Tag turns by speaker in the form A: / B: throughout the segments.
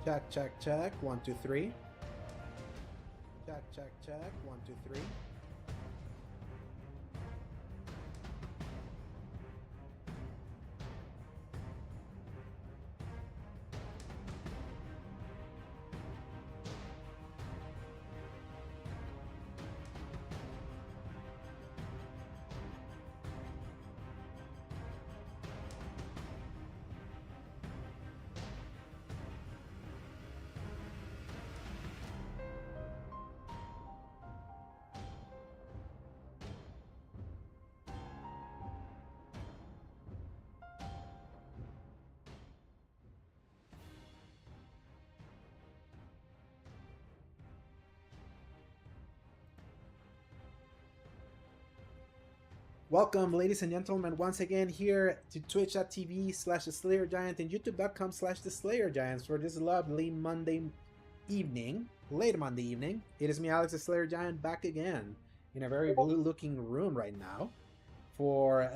A: Check, check, check. 1, 2, 3. Check, check, check. 1, 2, 3. Welcome, ladies and gentlemen, once again here to twitch.tv/the Slayer Giant and youtube.com/the Slayer Giants for this lovely Monday evening, late Monday evening. It is me, Alex the Slayer Giant, back again in a very blue-looking room right now for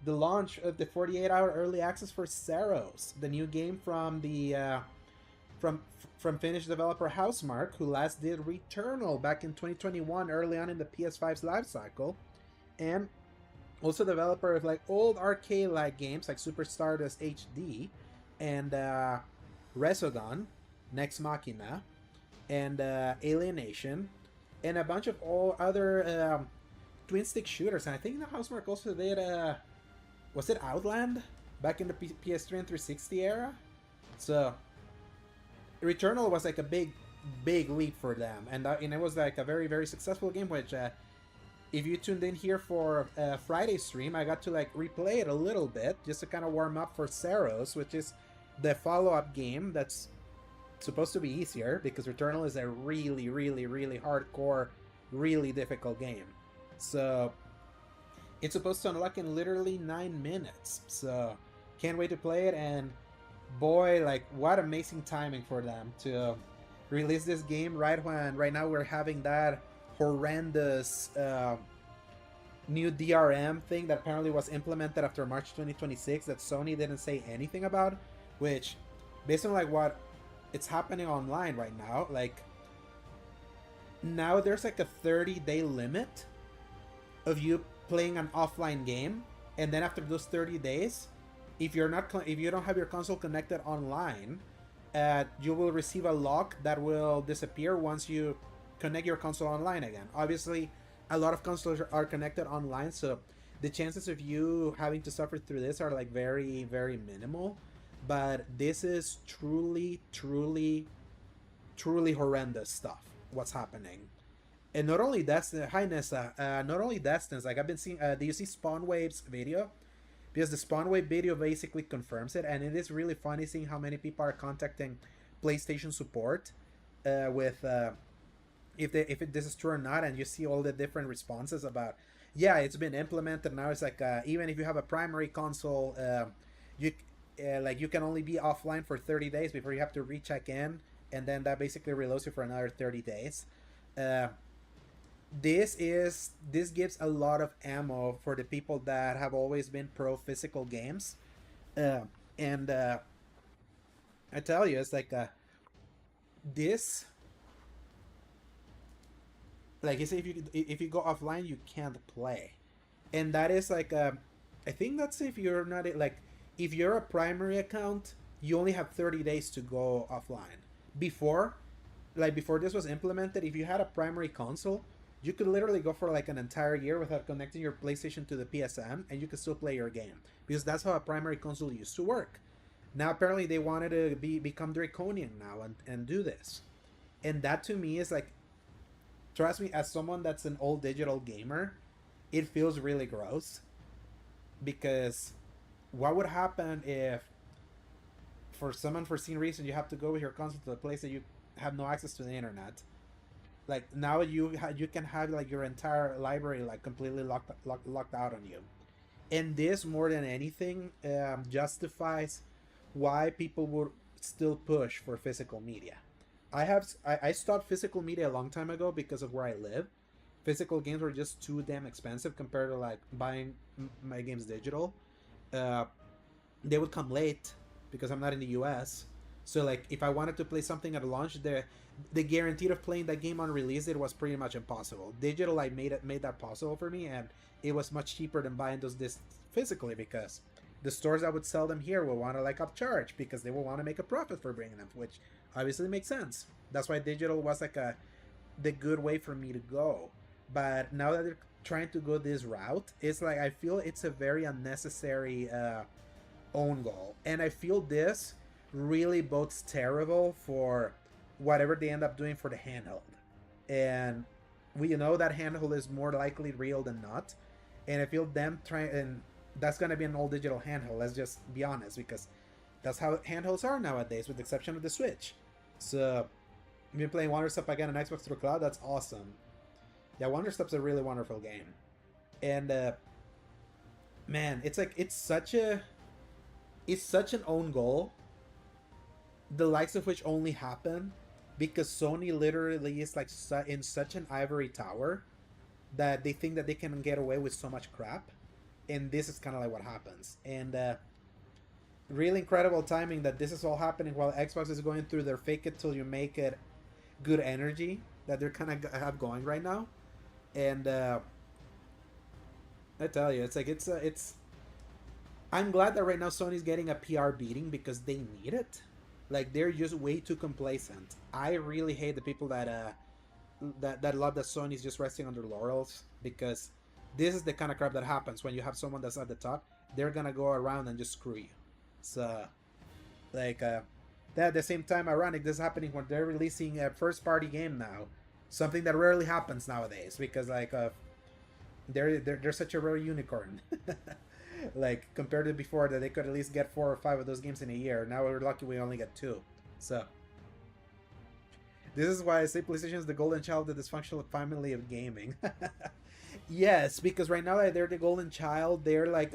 A: the launch of the 48-hour early access for Saros, the new game from the from Finnish developer Housemarque, who last did Returnal back in 2021, early on in the PS5's life cycle. And also developer of like old arcade-like games like Super Stardust HD and Resogun, Nex Machina, and Alienation, and a bunch of all other twin-stick shooters. And I think the Housemarque also did, was it Outland? Back in the PS3 and 360 era? So, Returnal was like a big leap for them. And it was like a very, very successful game, which... if you tuned in here for Friday's stream, I got to like replay it a little bit just to kind of warm up for Saros, which is the follow-up game that's supposed to be easier because Returnal is a really, really, really hardcore, really difficult game. So it's supposed to unlock in literally 9 minutes. So can't wait to play it, and boy, like what amazing timing for them to release this game right now we're having that horrendous new DRM thing that apparently was implemented after March 2026 that Sony didn't say anything about, which based on like what it's happening online right now, like now there's like a 30-day limit of you playing an offline game, and then after those 30 days, if you don't have your console connected online, you will receive a lock that will disappear once you connect your console online again. Obviously, a lot of consoles are connected online, so the chances of you having to suffer through this are like very, very minimal. But this is truly, truly, truly horrendous stuff, what's happening. And not only that's the hi Nessa, not only that's like I've been seeing, do you see Spawnwave's video? Because the Spawnwave video basically confirms it, and it is really funny seeing how many people are contacting PlayStation support with if this is true or not, and you see all the different responses about, yeah, it's been implemented now. It's like even if you have a primary console, you can only be offline for 30 days before you have to recheck in, and then that basically reloads you for another 30 days. This gives a lot of ammo for the people that have always been pro physical games, and I tell you, it's like this. Like, you say, if you go offline, you can't play, and that is like I think that's if you're not like, if you're a primary account, you only have 30 days to go offline. Before this was implemented, if you had a primary console, you could literally go for like an entire year without connecting your PlayStation to the PSN, and you could still play your game, because that's how a primary console used to work. Now apparently they wanted to become draconian now and do this, and that to me is like, trust me, as someone that's an old digital gamer, it feels really gross. Because what would happen if, for some unforeseen reason, you have to go with your console to a place that you have no access to the internet? Like, now you can have like your entire library like completely locked out on you. And this, more than anything, justifies why people would still push for physical media. I stopped physical media a long time ago because of where I live. Physical games were just too damn expensive compared to like buying my games digital. They would come late because I'm not in the US. So like if I wanted to play something at launch, the guarantee of playing that game on release, it was pretty much impossible. Digital like made that possible for me, and it was much cheaper than buying those discs physically because the stores that would sell them here will want to like upcharge because they will want to make a profit for bringing them, which obviously makes sense. That's why digital was like the good way for me to go. But now that they're trying to go this route, it's like I feel it's a very unnecessary own goal, and I feel this really bodes terrible for whatever they end up doing for the handheld. And we know that handheld is more likely real than not, and I feel them trying, and that's gonna be an all digital handheld. Let's just be honest, because that's how handhelds are nowadays, with the exception of the Switch. So, I've been playing Wonder Step again on Xbox through Cloud. That's awesome. Yeah, Wonder Step's a really wonderful game, and man, it's like it's such an own goal, the likes of which only happen because Sony literally is like in such an ivory tower that they think that they can get away with so much crap, and this is kind of like what happens. And really incredible timing that this is all happening while Xbox is going through their fake it till you make it good energy that they're kind of have going right now. And I tell you, it's like it's. I'm glad that right now Sony's getting a PR beating because they need it. Like they're just way too complacent. I really hate the people that love that Sony's just resting on their laurels, because this is the kind of crap that happens when you have someone that's at the top. They're gonna go around and just screw you. So, like, at the same time, ironic this is happening when they're releasing a first party game now, something that rarely happens nowadays because like they're such a rare unicorn. Like compared to before that they could at least get 4 or 5 of those games in a year. Now we're lucky we only get 2. So this is why I say PlayStation is the golden child of the dysfunctional family of gaming. Yes, because right now they're the golden child. They're like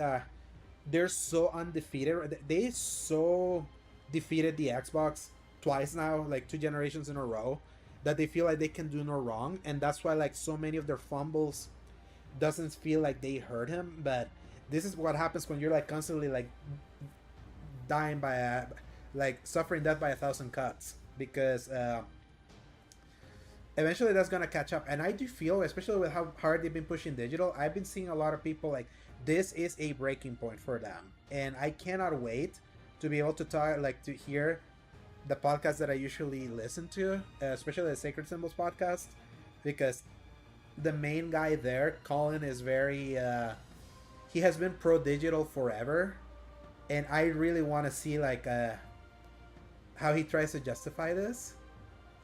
A: they're so undefeated. They so defeated the Xbox twice now, like 2 generations in a row, that they feel like they can do no wrong, and that's why like so many of their fumbles doesn't feel like they hurt him. But this is what happens when you're like constantly like dying by like suffering death by 1,000 cuts, because eventually that's gonna catch up. And I do feel, especially with how hard they've been pushing digital, I've been seeing a lot of people like this is a breaking point for them, and I cannot wait to be able to talk, like to hear the podcast that I usually listen to, especially the Sacred Symbols podcast, because the main guy there, Colin, is very he has been pro digital forever, and I really want to see like how he tries to justify this.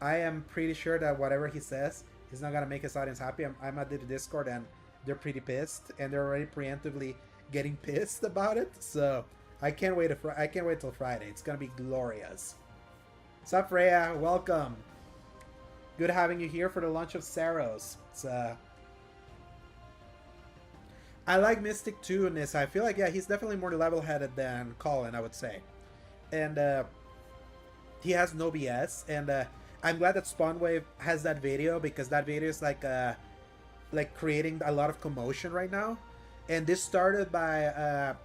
A: I am pretty sure that whatever he says is not gonna make his audience happy. I'm at the Discord and they're pretty pissed, and they're already preemptively getting pissed about it. So I can't wait. I can't wait till Friday. It's gonna be glorious. Sup, Freya? Welcome. Good having you here for the launch of Saros. It's I like Mystic too in this. I feel like, yeah, he's definitely more level-headed than Colin, I would say. And he has no BS. And I'm glad that Spawnwave has that video, because that video is like creating a lot of commotion right now. And this started by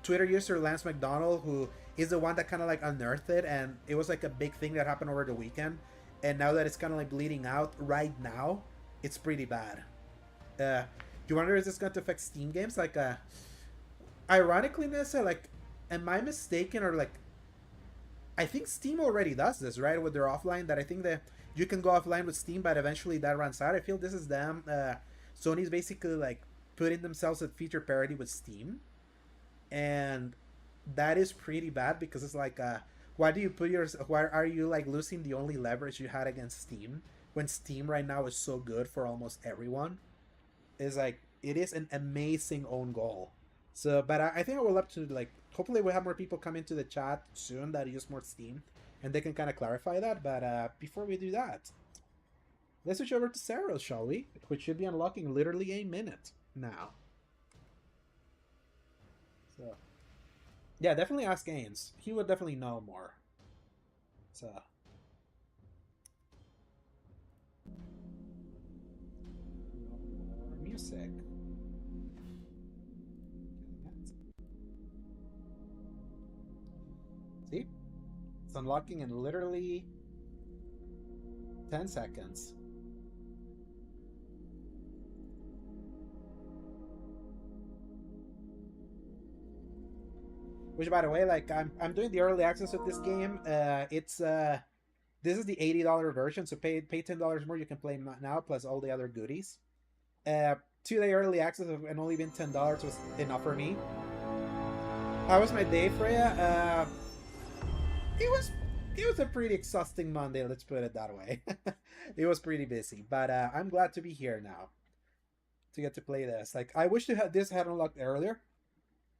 A: Twitter user Lance McDonald, who is the one that kind of like unearthed it. And it was like a big thing that happened over the weekend. And now that it's kind of like bleeding out right now, it's pretty bad. You wonder, is this going to affect Steam games? Like, ironically, Nessa, like, am I mistaken, or like, I think Steam already does this, right? With their offline, that I think that you can go offline with Steam, but eventually that runs out. I feel this is them. Sony's basically like putting themselves at feature parity with Steam, and that is pretty bad, because it's like, why do you put your? Why are you like losing the only leverage you had against Steam when Steam right now is so good for almost everyone? Is like, it is an amazing own goal. So, but I think I will up to like, hopefully we have more people come into the chat soon that use more Steam, and they can kind of clarify that. But before we do that, let's switch over to Saros, shall we? Which should be unlocking literally a minute now. So, yeah, definitely ask Ains. He would definitely know more. So, more music. See? It's unlocking in literally 10 seconds. Which, by the way, like I'm doing the early access of this game. This is the $80 version, so pay $10 more. You can play now plus all the other goodies. 2-day early access and only been $10 was enough for me. How was my day, Freya? It was a pretty exhausting Monday. Let's put it that way. It was pretty busy, but I'm glad to be here now to get to play this. Like I wish this had unlocked earlier,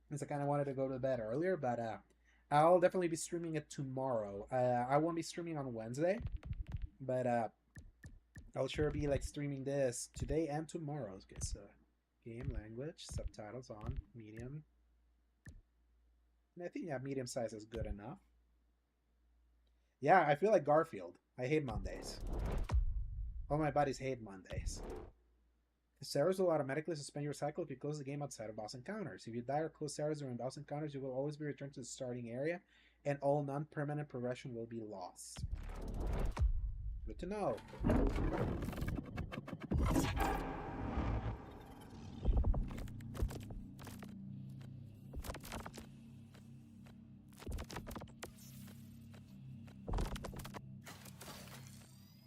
A: because I kind of wanted to go to bed earlier, but I'll definitely be streaming it tomorrow. I won't be streaming on Wednesday, but I'll sure be like streaming this today and tomorrow. Okay, so game language, subtitles on, medium. And I think medium size is good enough. Yeah, I feel like Garfield. I hate Mondays. All my buddies hate Mondays. Saros will automatically suspend your cycle if you close the game outside of boss encounters. If you die or close Saros during boss encounters, you will always be returned to the starting area, and all non-permanent progression will be lost. Good to know.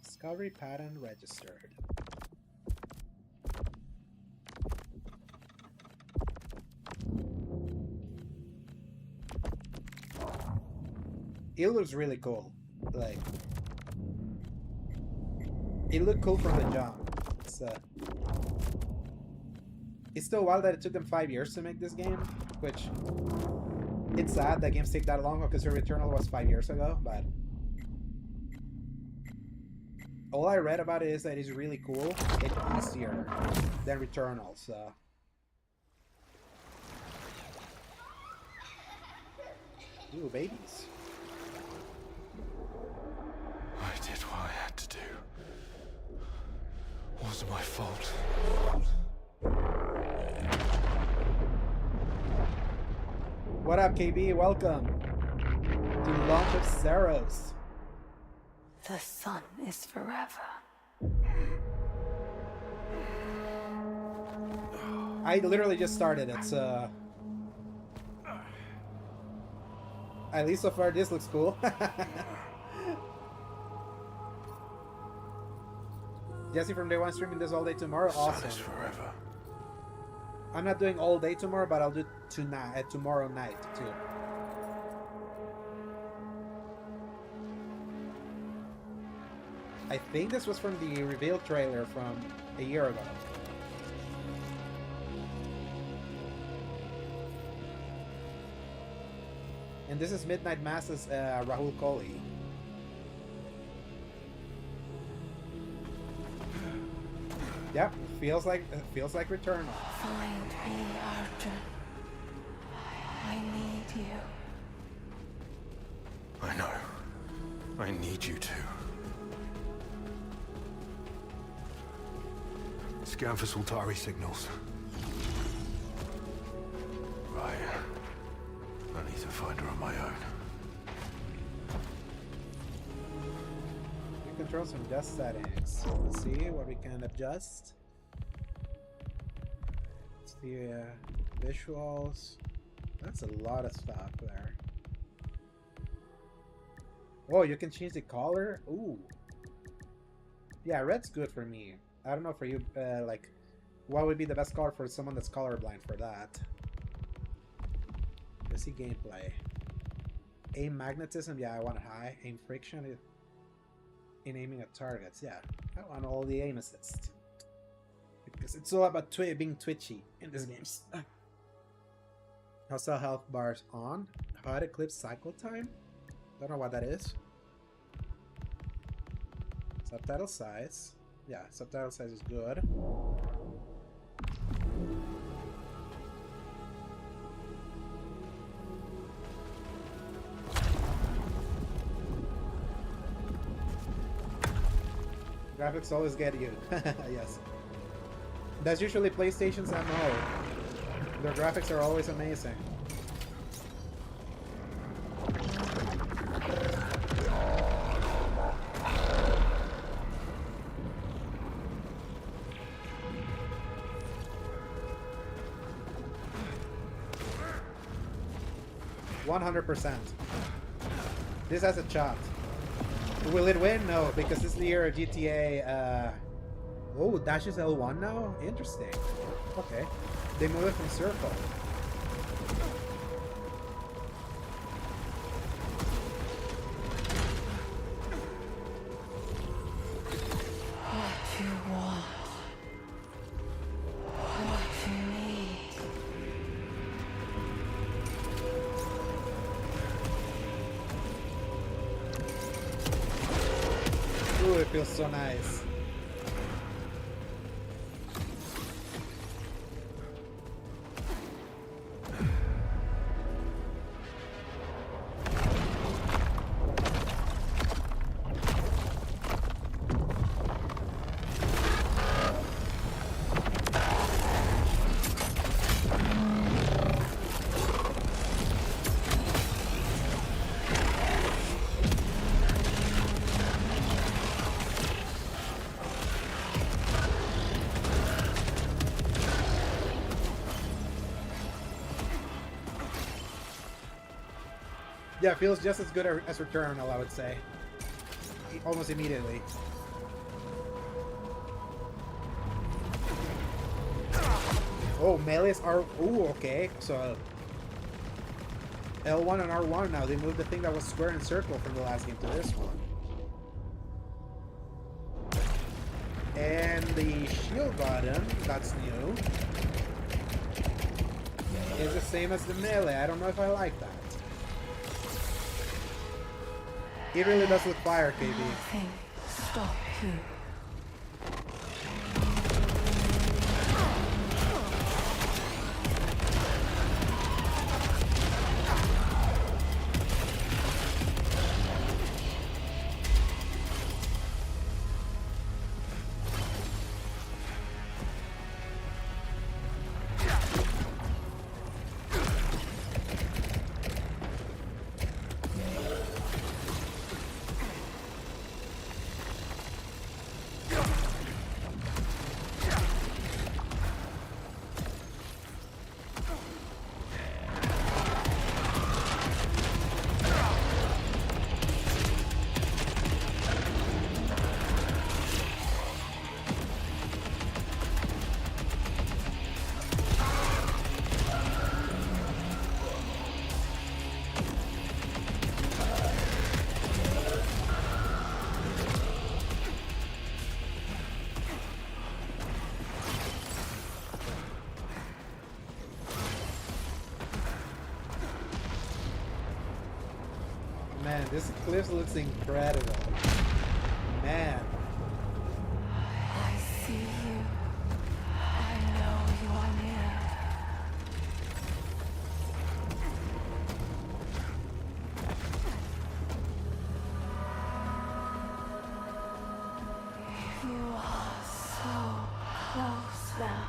A: Discovery pattern registered. It looks really cool. Like, it looked cool from the jump. It's still wild that it took them 5 years to make this game, which it's sad that games take that long because Returnal was 5 years ago, but all I read about it is that it's really cool and easier than Returnal, so. Ooh, babies.
B: I did what I had to do. It wasn't my fault.
A: What up, KB? Welcome to the launch of Saros.
C: The sun is forever.
A: I literally just started it, so at least so far this looks cool. Jesse from Day One streaming this all day tomorrow. Awesome.
B: Sun is forever.
A: I'm not doing all day tomorrow, but I'll do tonight, tomorrow night too. I think this was from the reveal trailer from a year ago. And this is Midnight Mass's Rahul Kohli. Yep, feels like Returnal.
C: Find me, Arjun. I need you.
B: I know. I need you to. Scan for Sultari signals. Right. I need to find her on my own.
A: We control some dust settings. Let's see what we can adjust. Let's see, visuals. That's a lot of stuff there. Oh, you can change the color? Ooh. Yeah, red's good for me. I don't know for you, like, what would be the best color for someone that's colorblind for that? Let's see gameplay. Aim magnetism, yeah, I want it high. Aim friction in aiming at targets, yeah. I want all the aim assist. Because it's all about being twitchy in these games. Hostile health bars on. HUD eclipse cycle time? Don't know what that is. Subtitle size. Yeah, subtitle size is good. Graphics always get you. Yes. That's usually PlayStation's MO. Their graphics are always amazing. 100%. This has a shot. Will it win? No, because this is the year of GTA. Oh, dash is L1 now? Interesting. Okay. They move it from circle.
C: What you want. What you need.
A: Ooh, it feels so nice. Yeah, it feels just as good as Returnal, I would say. Almost immediately. Oh, melees are... Ooh, okay. So... L1 and R1 now. They moved the thing that was square and circle from the last game to this one. And the shield button, that's new, is the same as the melee. I don't know if I like that. It really does look fire, KB.
C: Nothing stop you.
A: Man, this cliff looks incredible. Man.
C: I see you. I know you are near. You are so close now.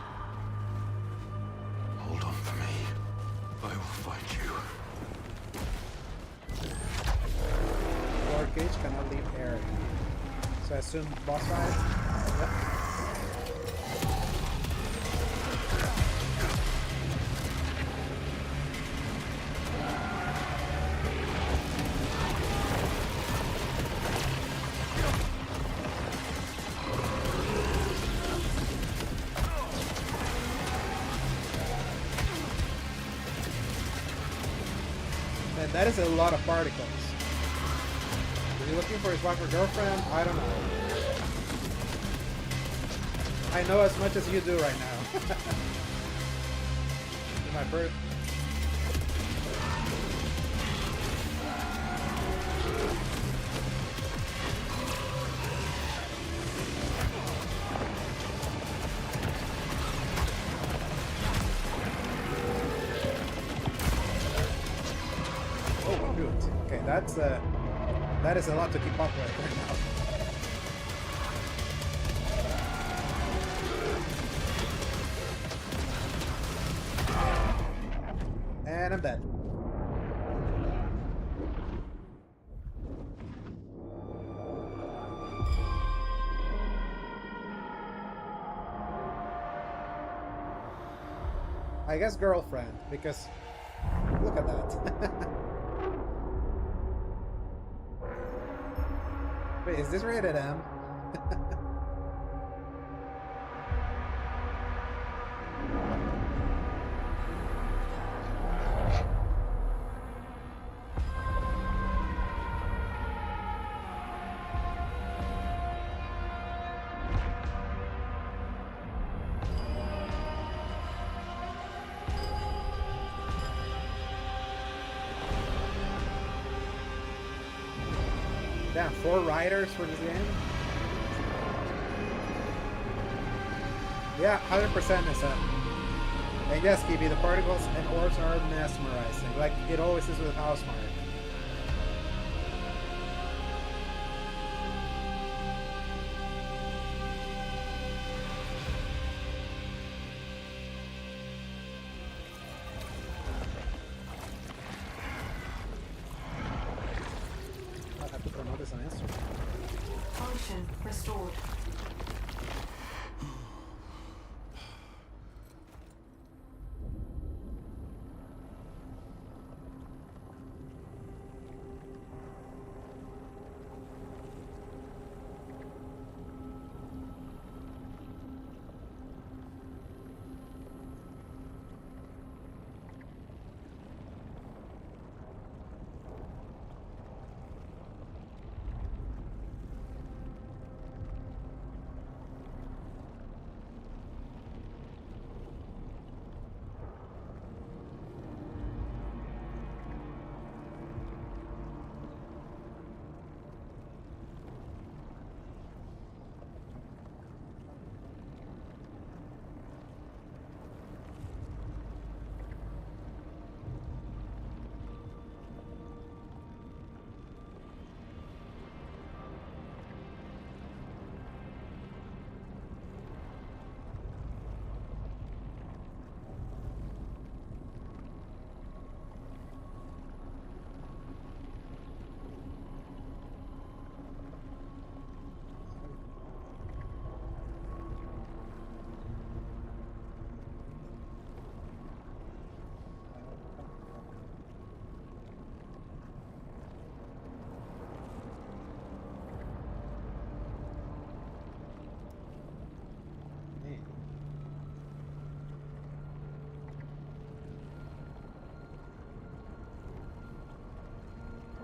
B: Hold on for me. I will find you.
A: Lord Cage cannot leave area. So I assume boss fight? Yep. Man, that is a lot of particles. Is he looking for his wife or girlfriend? I don't know. I know as much as you do right now. My first. Oh, shoot. Okay, that is a lot to keep up with right now. And I'm dead. I guess girlfriend, because look at that. Wait, is this rated M? Damn, 4 riders for this game? Yeah, 100% is up. And yes, Kibi, the particles and orbs are mesmerizing, like it always is with Housemark. I'll have to promote this on Instagram.
C: Function restored.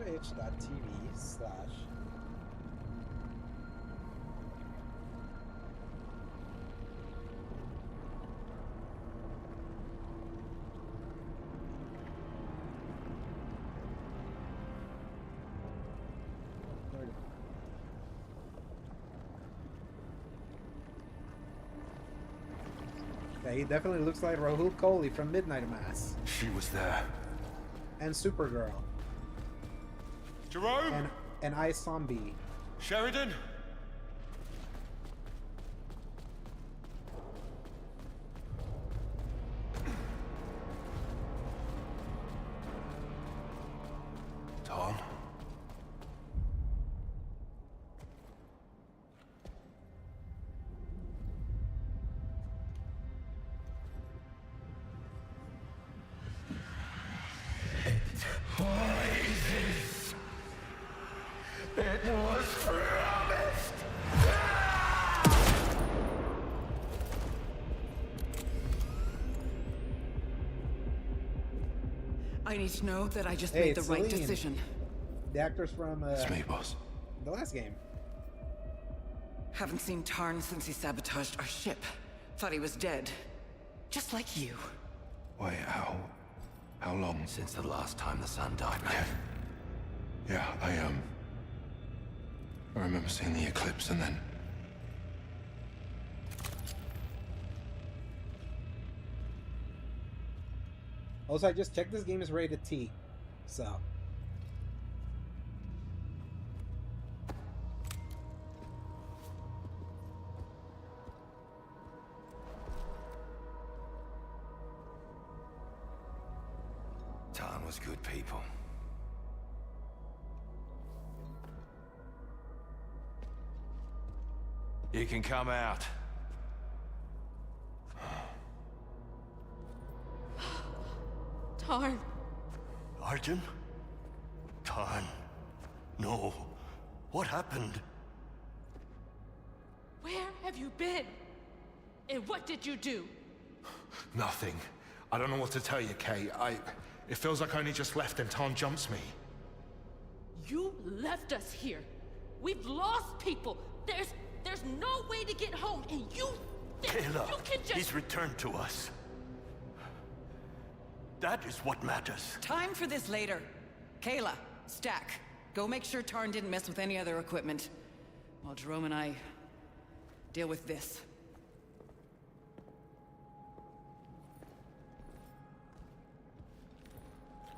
C: Twitch.tv/ Yeah, he definitely looks like Rahul Kohli from Midnight Mass.
B: She was there.
A: And Supergirl.
B: Jerome?
A: And Ice Zombie.
B: Sheridan? Tom? It was promised.
D: I need to know that I just
A: Hey,
D: made the
A: it's
D: right
A: Celine.
D: decision.
A: The actors from
B: It's me, boss.
A: the last game.
D: Haven't seen Tarn since he sabotaged our ship. Thought he was dead. Just like you.
B: Wait, how long?
E: Since the last time the sun died, man.
B: Yeah, I remember seeing the eclipse and then...
A: Also, I just checked this game is rated T. So.
E: Tarn was good people. You can come out.
C: Tarn.
F: Arjun? Tarn. No. What happened? Where have you been? And what did you do?
B: Nothing. I don't know what to tell you, Kay. It feels like I only just left and Tarn jumps me.
F: You left us here. We've lost people. There's no way to get home, and you
G: Kayla,
F: you can just...
G: he's returned to us. That is what matters.
D: Time for this later. Kayla, Stack, go make sure Tarn didn't mess with any other equipment. While Jerome and I deal with this.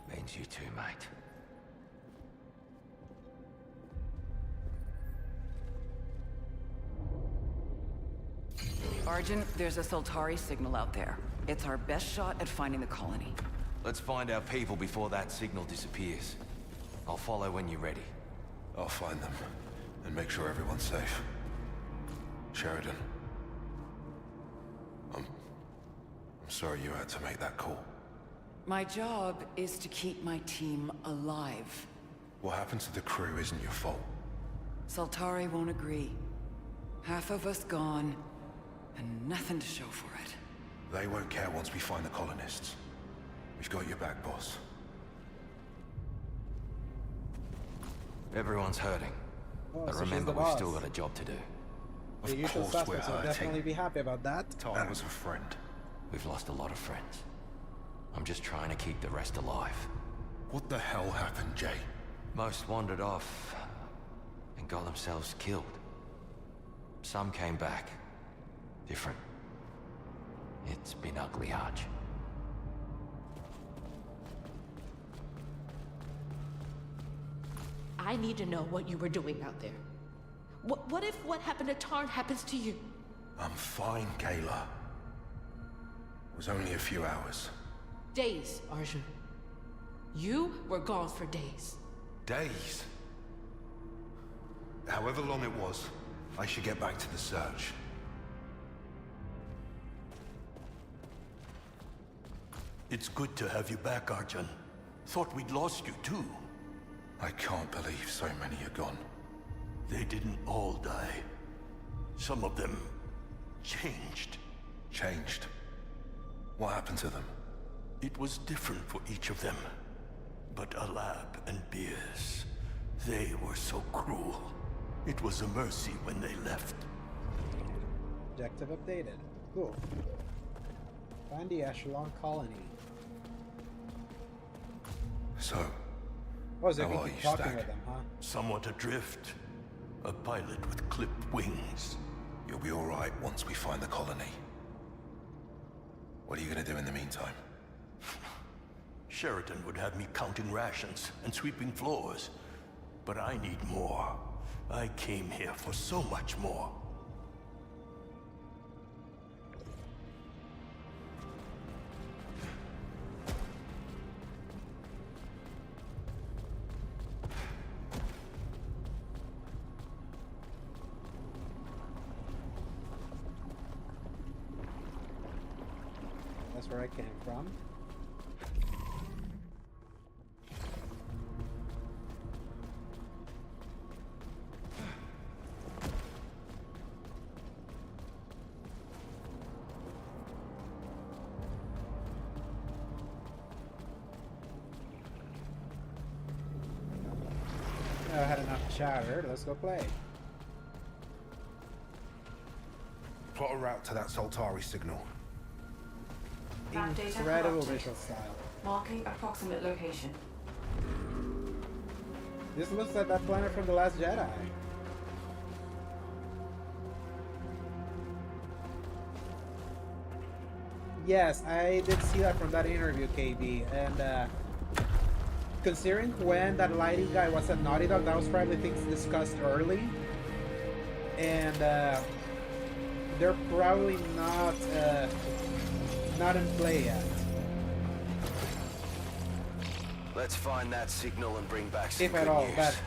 E: Means you too, mate.
D: Argent, there's a Sultari signal out there. It's our best shot at finding the colony.
E: Let's find our people before that signal disappears. I'll follow when you're ready.
B: I'll find them and make sure everyone's safe. Sheridan. I'm sorry you had to make that call.
D: My job is to keep my team alive.
B: What happened to the crew isn't your fault.
D: Sultari won't agree. Half of us gone, and nothing to show for it.
B: They won't care once we find the colonists. We've got your back, boss.
E: Everyone's hurting.
A: Oh,
E: But
A: so she's
E: remember,
A: the
E: we've
A: boss.
E: still got a job to do.
A: The
B: Of
A: usual
B: course we're
A: suspects will definitely
B: hurting.
A: be happy about that.
B: Tarn was a friend.
E: We've lost a lot of friends. I'm just trying to keep the rest alive.
B: What the hell happened, Jay?
E: Most wandered off and got themselves killed. Some came back. Different. It's been ugly, Arch.
F: I need to know what you were doing out there. What if what happened to Tarn happens to you?
B: I'm fine, Kayla. It was only a few hours.
F: Days, Arjun. You were gone for days.
B: Days? However long it was, I should get back to the search.
G: It's good to have you back, Arjun. Thought we'd lost you too.
B: I can't believe so many are gone.
G: They didn't all die. Some of them changed.
B: Changed? What happened to them?
G: It was different for each of them. But Alab and Beers, they were so cruel. It was a mercy when they left.
A: Objective updated. Cool. Find the Echelon colony.
B: So,
A: Oh, so
B: How
A: you
B: are
A: can
B: you,
A: keep talking
B: Stack?
A: with them, huh?
G: Somewhat adrift. A pilot with clipped wings.
B: you'll be alright once we find the colony. What are you gonna do in the meantime?
G: Sheridan would have me counting rations and sweeping floors. But I need more. I came here for so much more.
A: That's where I came from. I had enough chatter. Let's go play.
B: Plot a route to that Sultari signal.
H: Map data
A: Incredible
H: corrupted.
A: visual style.
H: Marking approximate location.
A: This looks like that planet from The Last Jedi. Yes, I did see that from that interview, KB, and considering when that lighting guy was at Naughty Dog, that was probably things discussed early, and they're probably not in play yet.
I: Let's find that signal and bring back some
A: If
I: good
A: at all,
I: news.
A: but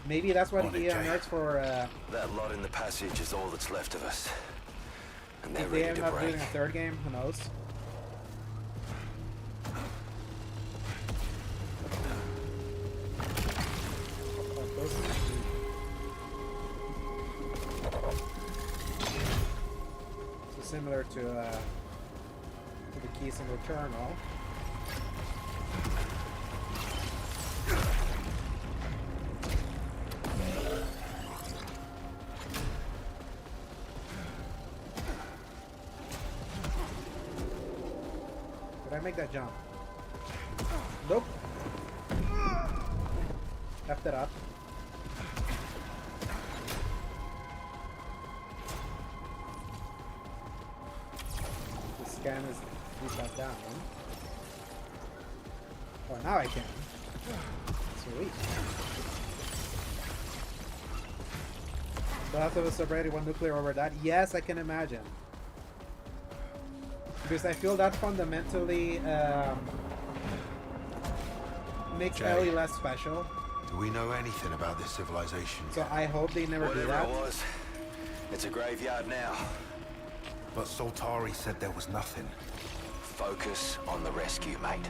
A: maybe that's what
B: On it,
A: he
B: Jay.
A: earmarks for.
I: That lot in the passage is all that's left of us. And they're
A: If they
I: ready
A: end
I: to
A: up doing
I: break.
A: a third game, who knows? similar to the keys in Returnal. Did I make that jump? Nope. Left it up. The scan is that down. Oh, now I can. Sweet. So after the separated one nuclear over that, yes, I can imagine. Because I feel that fundamentally makes
B: Jay.
A: Ellie less special.
B: Do we know anything about this civilization?
A: So I hope they never do
I: Whatever
A: that.
I: it was, it's a graveyard now.
B: But Soltari said there was nothing.
I: Focus on the rescue, mate.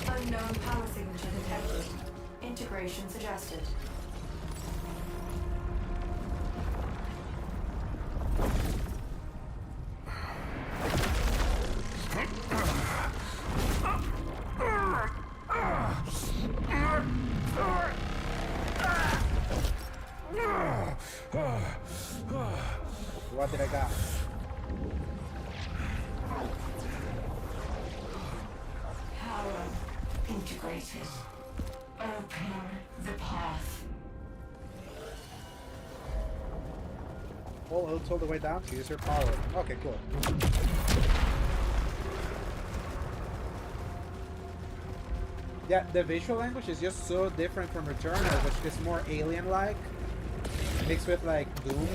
H: Unknown power signature detected. Integration suggested.
A: What did I got?
H: Power integrated. Open the path.
A: Well, it's all the way down to use your power. Okay, cool. Yeah, the visual language is just so different from Returnal, which is more alien-like, mixed with like Doom.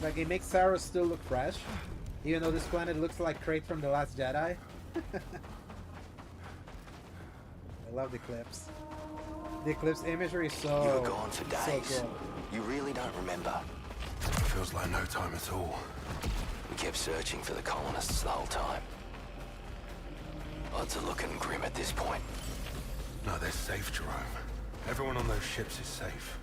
A: Like, it makes Saros still look fresh, even though this planet looks like Crate from The Last Jedi. I love the clips. The Eclipse imagery is so...
I: You were gone for days.
A: So cool.
I: You really don't remember.
B: Feels like no time at all.
I: We kept searching for the colonists the whole time. Odds are looking grim at this point.
B: No, they're safe, Jerome. Everyone on those ships is safe.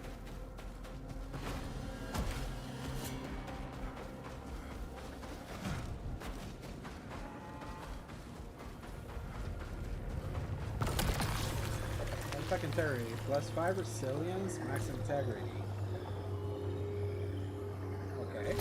A: Attack integrity, +5 resilience, max integrity. Okay.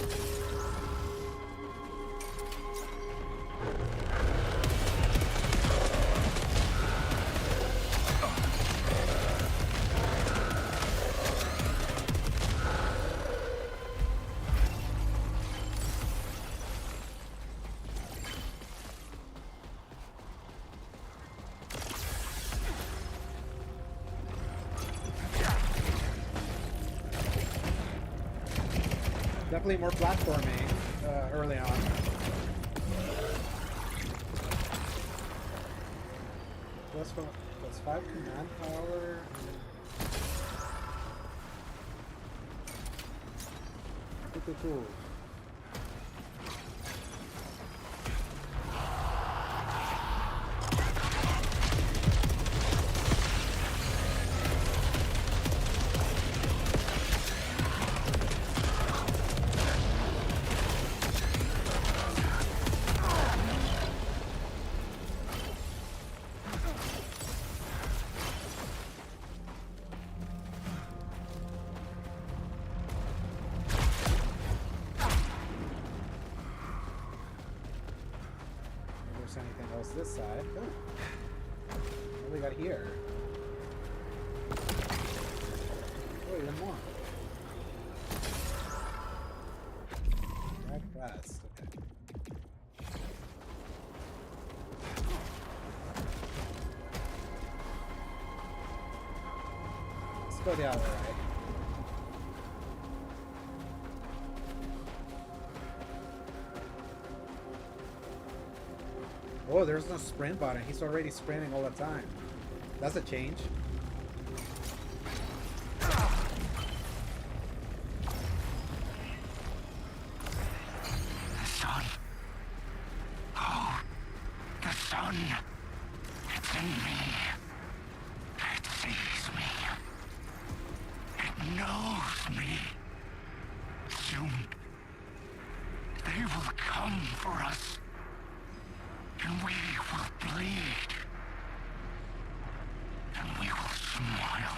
A: Definitely more platforming early on. +5 command power. Cool. Anything else this side? Ooh. What do we got here? Oh, even more. Right fast. Okay. Let's go the other way. Oh, there's no sprint button. He's already sprinting all the time. That's a change.
G: knows me. Soon, they will come for us, and we will bleed, and we will smile.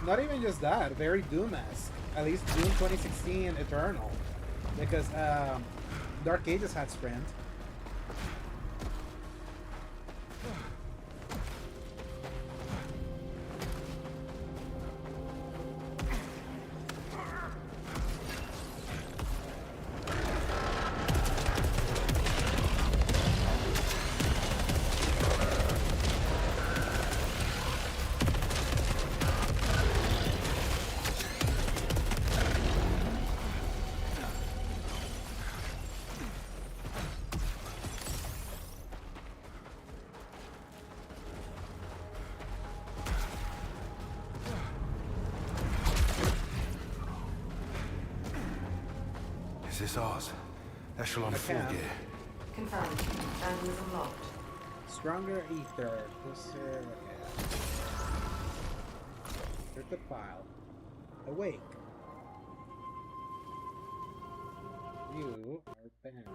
A: Not even just that, very Doom-esque. At least Doom 2016 Eternal. Because Dark Ages had sprint.
B: Is this ours? Echelon 4
A: can.
B: gear.
H: Confirmed. Vandalism locked.
A: Stronger ether. Closer. Okay. Here's the pile. Awake. You are banned.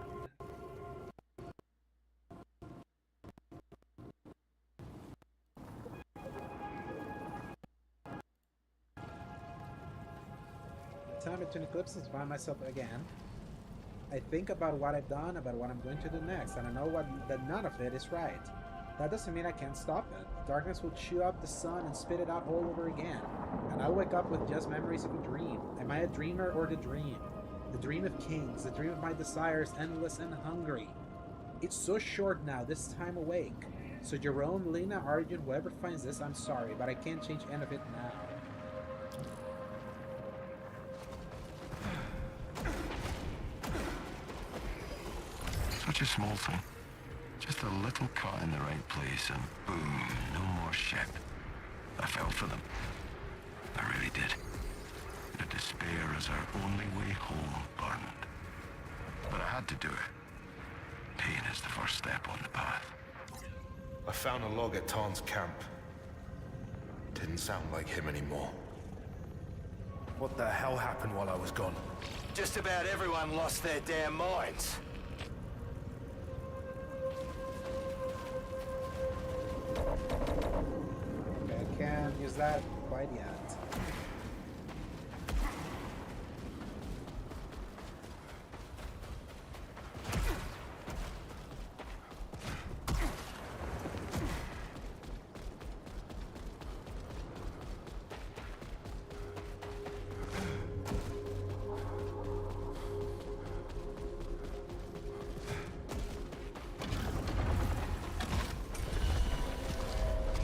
A: Time between eclipses, find myself again. I think about what I've done, about what I'm going to do next, and I know that none of it is right. That doesn't mean I can't stop it. Darkness will chew up the sun and spit it out all over again, and I'll wake up with just memories of a dream. Am I a dreamer or the dream? The dream of kings, the dream of my desires, endless and hungry. It's so short now, this time awake. So Jerome, Lena, Arjun, whoever finds this, I'm sorry, but I can't change any of it now.
G: Such a small thing. Just a little cut in the right place and boom, no more ship. I fell for them. I really did. The despair as our only way home burned. But I had to do it. Pain is the first step on the path.
B: I found a log at Tarn's camp. Didn't sound like him anymore. What the hell happened while I was gone?
I: Just about everyone lost their damn minds.
A: Okay, I can't use that quite yet.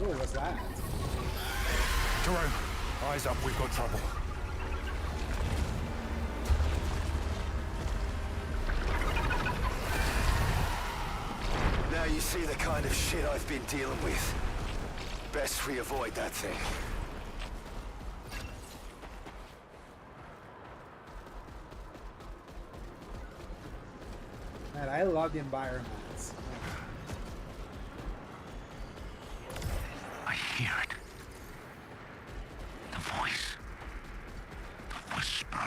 A: Ooh, what's that?
B: Jerome, eyes up, we've got trouble.
I: Now you see the kind of shit I've been dealing with. Best we avoid that thing.
A: Man, I love the environments.
G: I hear it. The voice. The whisper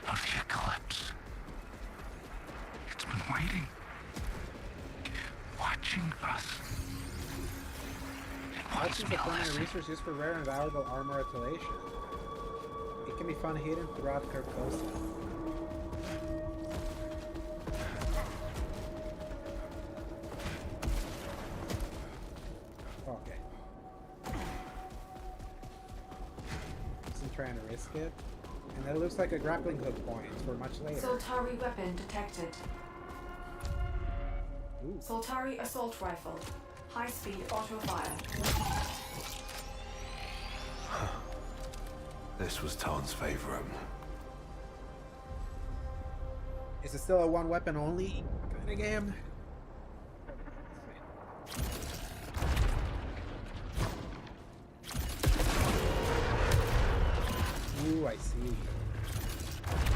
G: of the eclipse. It's been waiting. Watching us. It wants
A: That's just
G: me
A: a
G: to
A: primary
G: listen.
A: resource used for rare and valuable armor ethylation. It can be found hidden throughout Carcosa. Okay. Isn't trying to risk it. And that looks like a grappling hook point for much later.
H: Soltari weapon detected.
A: Ooh.
H: Soltari assault rifle. High speed auto fire.
B: This was Tarn's favorite.
A: Is it still a one weapon only kind of game? Ooh, I see.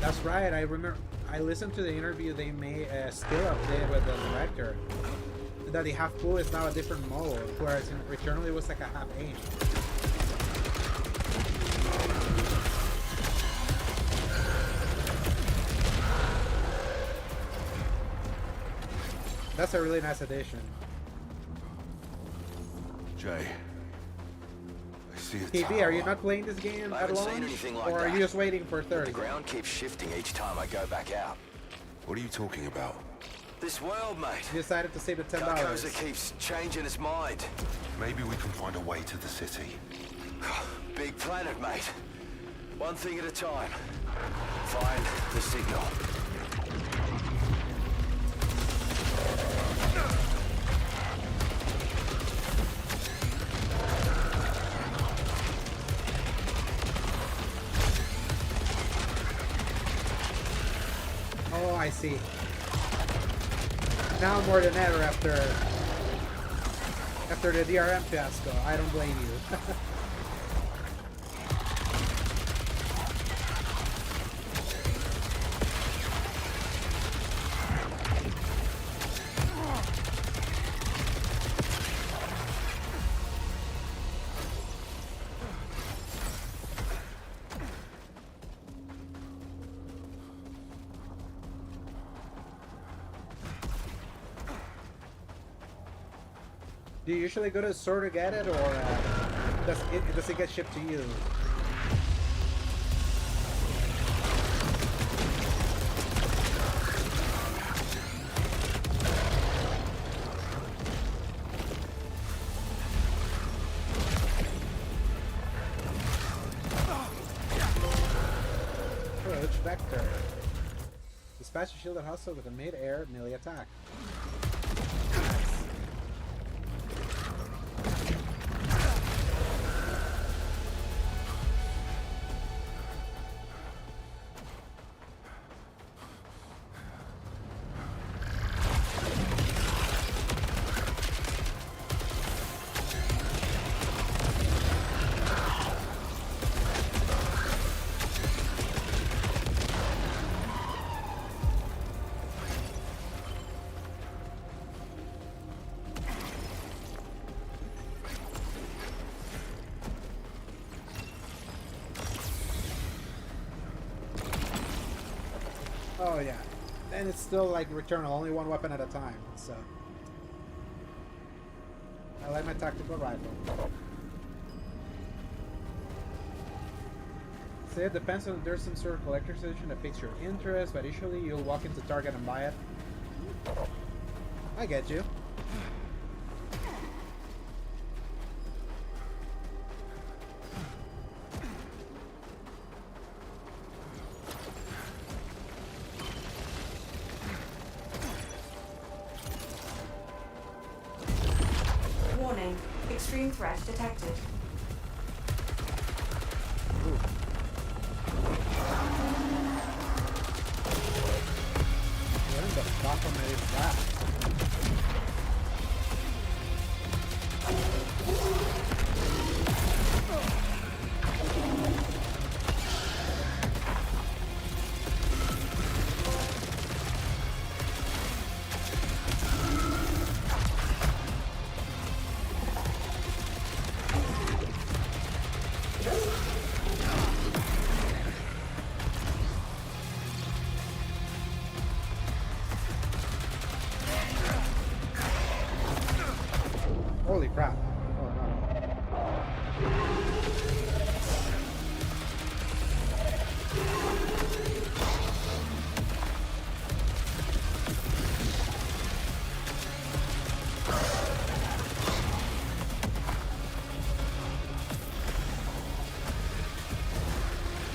A: That's right. I remember. I listened to the interview they made. Still updated with the director. That the half pull is now a different mode, whereas in Returnal it was like a half aim. That's a really nice addition.
B: Jay, I see a
A: KB, are you not playing this game
I: I
A: at
I: haven't
A: launch?
I: seen anything like
A: Or are
I: that.
A: you just waiting for Thursday?
I: The ground keeps shifting each time I go back out.
B: What are you talking about?
I: This world, mate.
A: You decided to save the $10.
I: Carcosa keeps changing its mind.
B: Maybe we can find a way to the city.
I: Big planet, mate. One thing at a time. Find the signal.
A: Oh, I see. Now more than ever after the DRM fiasco. I don't blame you. Do you usually go to the store to get it, or does it get shipped to you? Approach vector. Dispatch a shielded hostile with a mid-air melee attack. Oh yeah, and it's still like Returnal, only one weapon at a time. So I like my tactical rifle. So it depends on there's some sort of collector's edition that piques your interest, but usually you'll walk into Target and buy it. I get you.
H: Warning. Extreme threat detected.
A: What in the bottom is that? Holy crap. Oh no.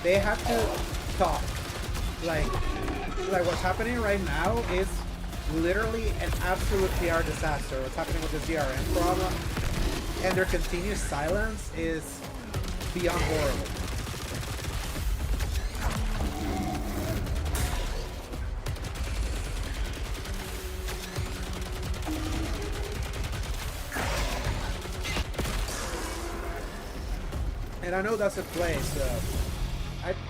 A: They have to talk. Like what's happening right now is literally an absolute PR disaster. What's happening with the DRM problem and their continuous silence is beyond horrible. And I know that's a place, so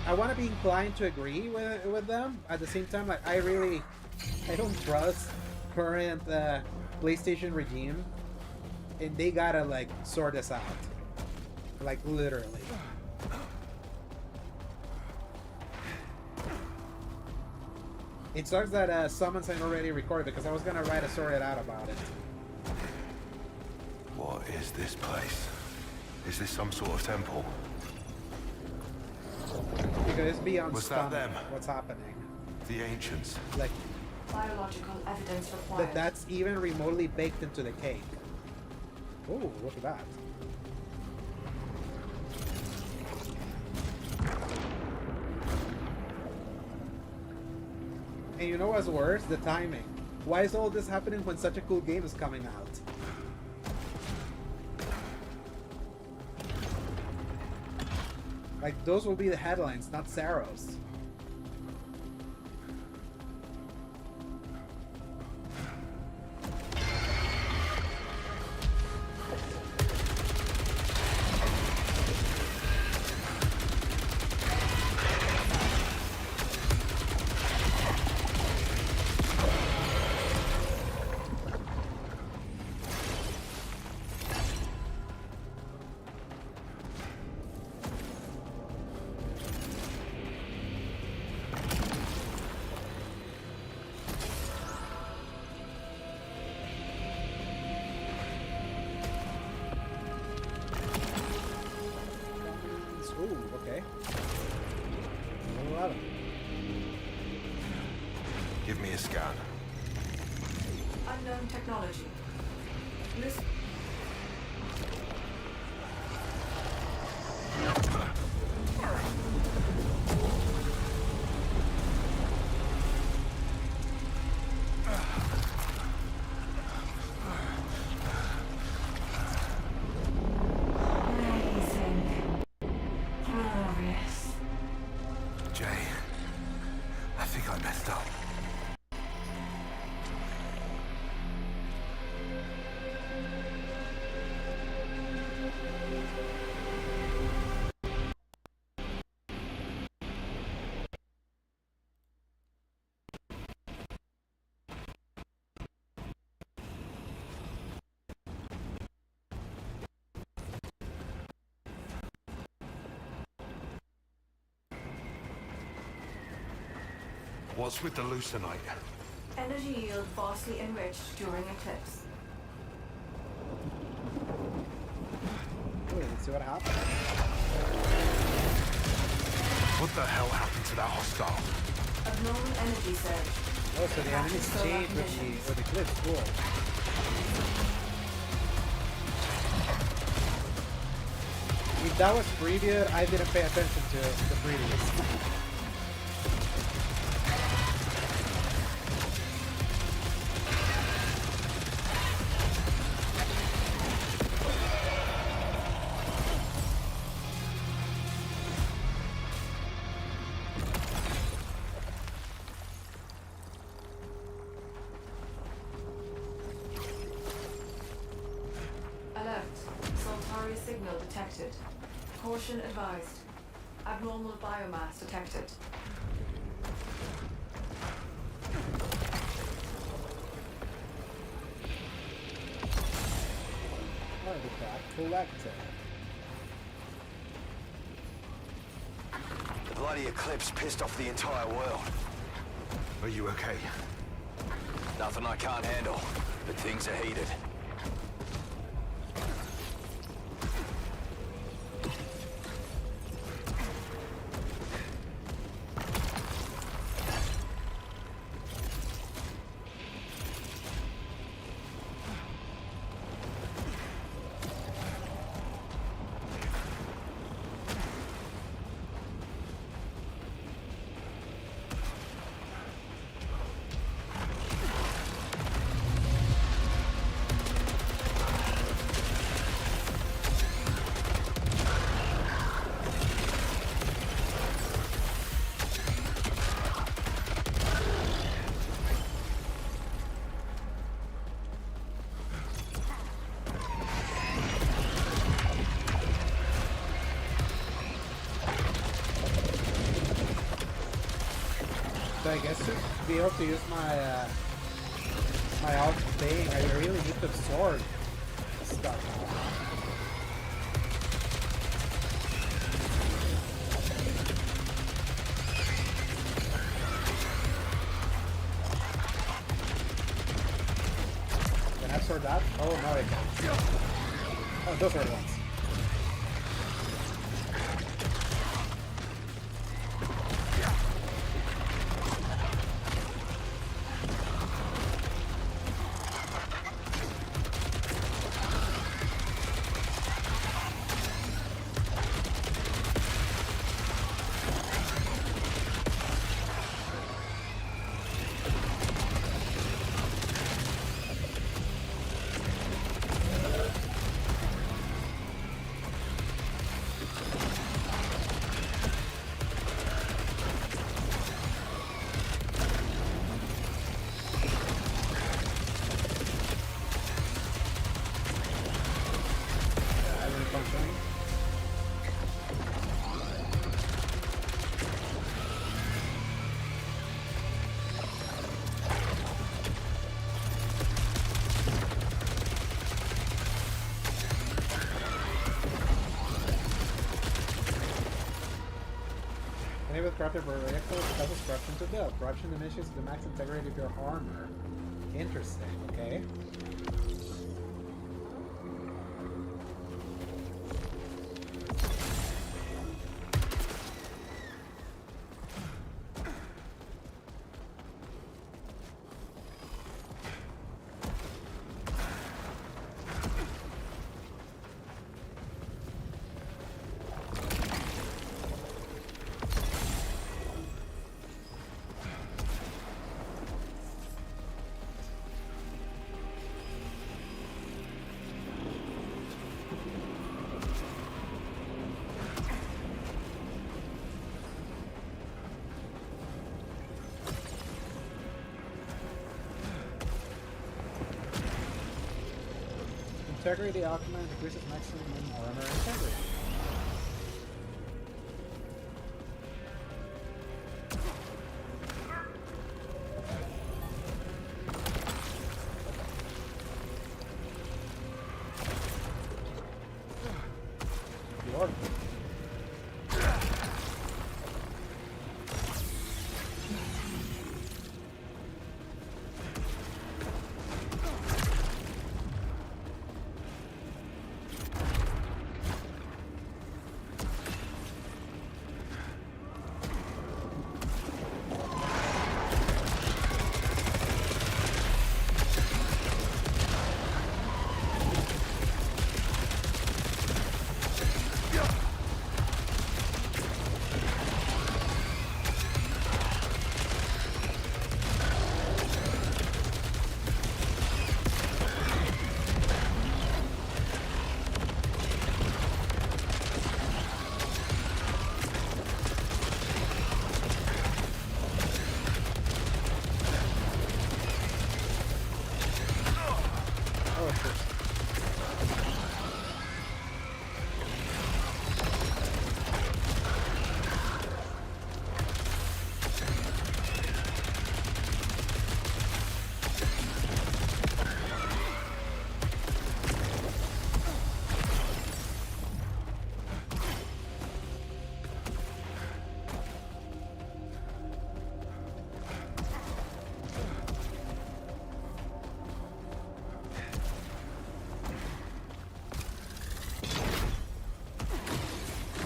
A: I want to be inclined to agree with them. At the same time, like I don't trust current PlayStation regime, and they gotta like sort this out, like literally. It sucks that summons ain't already recorded because I was gonna write a sort it out about it.
B: What is this place? Is this some sort of temple?
A: Because it's beyond
B: Was that
A: stomach
B: them?
A: what's happening.
B: The ancients.
A: Like,
H: Biological evidence required.
A: but that's even remotely baked into the cake. Ooh, look at that. And you know what's worse? The timing. Why is all this happening when such a cool game is coming out? Like, those will be the headlines, not Saros. Ooh, okay. Level 11.
B: Give me a scan.
H: Unknown technology. Listen.
B: Jay, I think I messed up. What's with the leucinite?
H: Energy yield vastly enriched during eclipse.
A: Ooh, let's see what happens.
B: What the hell happened to that hostile?
H: Abnormal energy surge.
A: Oh, so the enemies
H: Solar
A: change
H: conditions.
A: with the cliffs. Cool. If that was previewed, I didn't pay attention to the previews.
H: Alert. Soltari signal detected. Caution advised. Abnormal biomass detected.
A: Artifact collected.
I: The bloody eclipse pissed off the entire world.
B: Are you okay?
I: Nothing I can't handle, but things are heated.
A: I guess to be able to use my my alt thing, I really need to absorb stuff. Can I absorb that? Oh no, I can't. Oh, those are the ones. Enable corrupted projectiles causes corruption to build. Corruption diminishes the max integrity of your armor. Interesting, okay. Integrity augment increases maximum armor integrity. Lord.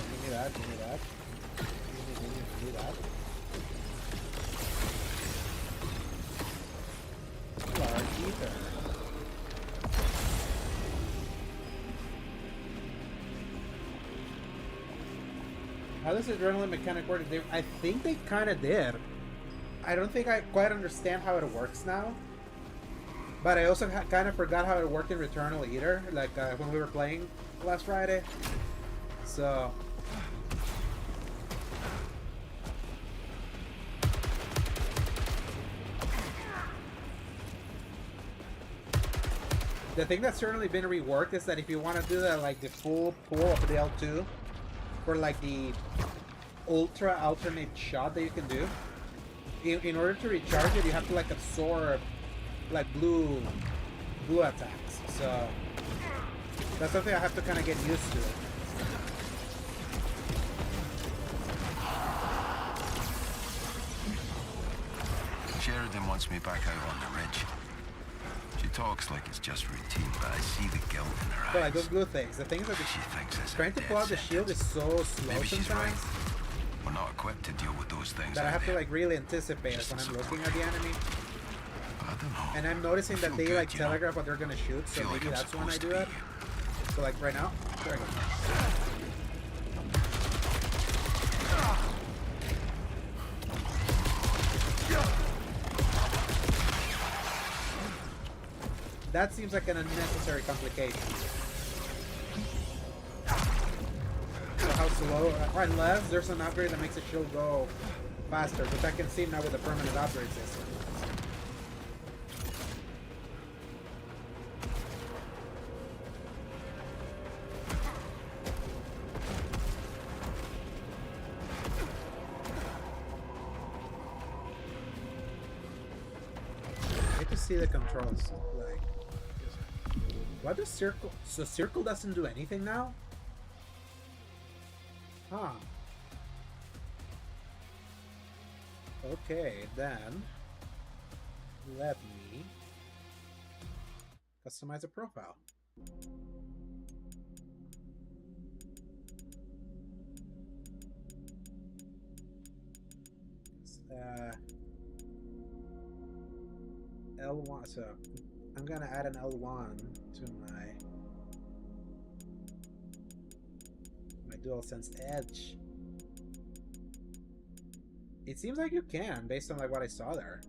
A: Give me that. Give me that. Large ether. How does the adrenaline mechanic work? I think they kind of did. I don't think I quite understand how it works now. But I also kind of forgot how it worked in Returnal either, like when we were playing last Friday. So... the thing that's certainly been reworked is that if you want to do the full pull of the L2 for like the ultra alternate shot that you can do, in order to recharge it, you have to like absorb like blue attacks. So that's something I have to kind of get used to.
G: Sheridan wants me back out on the ridge. She talks like it's just routine, but I see the guilt in her eyes.
A: So like those blue things, the things that
G: She thinks it's
A: trying to pull out the shield is so slow
G: Maybe she's right.
A: sometimes
G: We're not equipped to deal with those things.
A: that I
G: out
A: have to
G: there.
A: like really anticipate it when I'm looking at the enemy.
G: I don't know.
A: And I'm noticing that
G: Feel
A: they
G: good,
A: like
G: you know?
A: telegraph what they're gonna shoot, so
G: Feel like
A: maybe
G: I'm
A: that's when I
G: supposed
A: do
G: to be
A: it.
G: here.
A: So like right now, there I go. That seems like an unnecessary complication. So how slow? Unless there's an upgrade that makes the shield go faster, which I can see now with the permanent upgrade system. I hate to see the controls. Like, what does circle? So circle doesn't do anything now? Huh. Okay, then let me customize a profile. L1, so I'm gonna add an L1 to my DualSense Edge. It seems like you can, based on like what I saw there.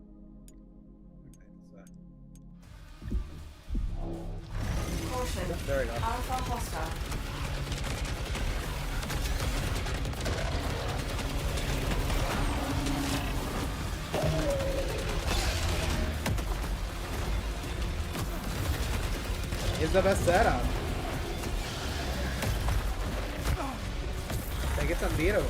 H: Caution.
A: There we go.
H: Alpha hostile.
A: It's the best setup. Like, it's unbeatable.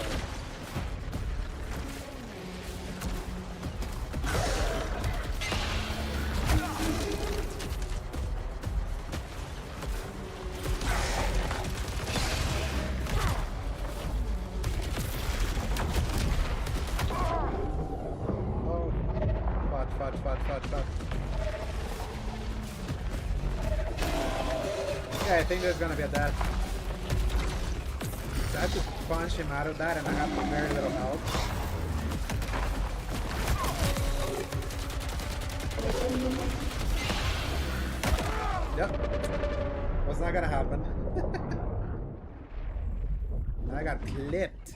A: Oh, fudge. Yeah, I think there's gonna be a death. So I have to punch him out of that, and I have very little health. Yep. Was not gonna happen. I got clipped.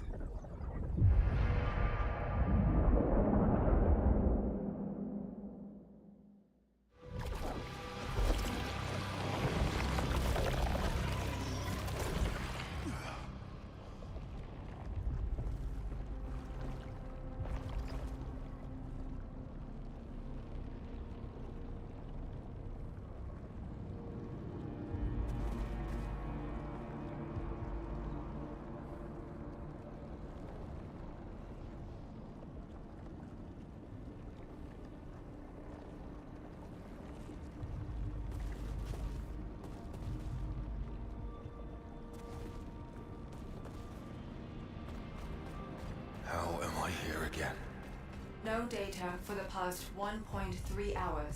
B: How am I here again?
H: No data for the past 1.3 hours.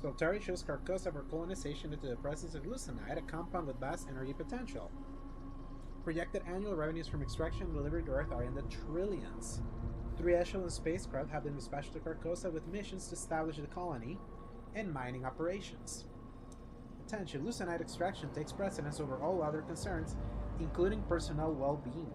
A: So Terry shows Carcosa for colonization into the presence of Lucenite, a compound with vast energy potential. Projected annual revenues from extraction and delivery to Earth are in the trillions. 3 echelon spacecraft have been dispatched to Carcosa with missions to establish the colony and mining operations. Attention, Lucenite extraction takes precedence over all other concerns, including personnel well-being.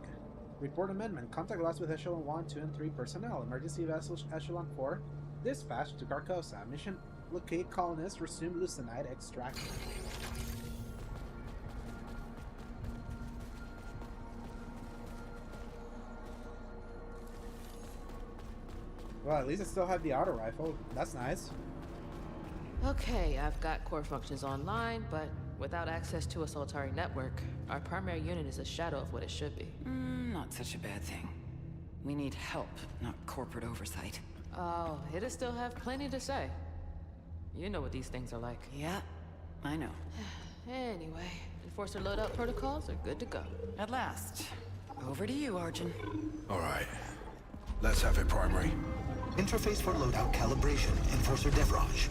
A: Report amendment. Contact lost with Echelon 1, 2, and 3 personnel. Emergency vessel Echelon 4 dispatched to Carcosa. Mission: locate colonists, resume Lucenite extraction. Well, at least I still have the auto rifle. That's nice.
F: Okay, I've got core functions online, but Without access to a Solitari network, our primary unit is a shadow of what it should be.
D: Not such a bad thing. We need help, not corporate oversight.
F: Oh, it'll still have plenty to say. You know what these things are like.
D: Yeah, I know.
F: Anyway, Enforcer loadout protocols are good to go.
D: At last. Over to you, Arjun.
B: All right. Let's have it, Primary.
J: Interface for loadout calibration, Enforcer Devraj.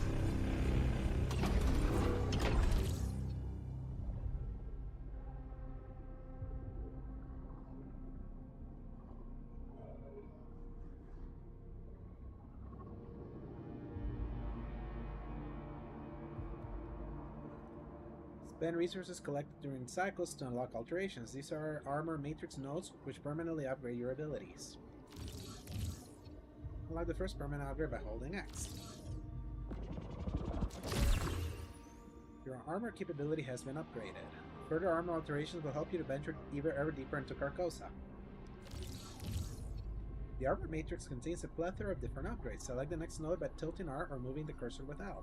A: Spend resources collected during cycles to unlock alterations. These are armor matrix nodes which permanently upgrade your abilities. Unlock the first permanent upgrade by holding X. Your armor capability has been upgraded. Further armor alterations will help you to venture ever deeper into Carcosa. The armor matrix contains a plethora of different upgrades. Select the next node by tilting R or moving the cursor with L.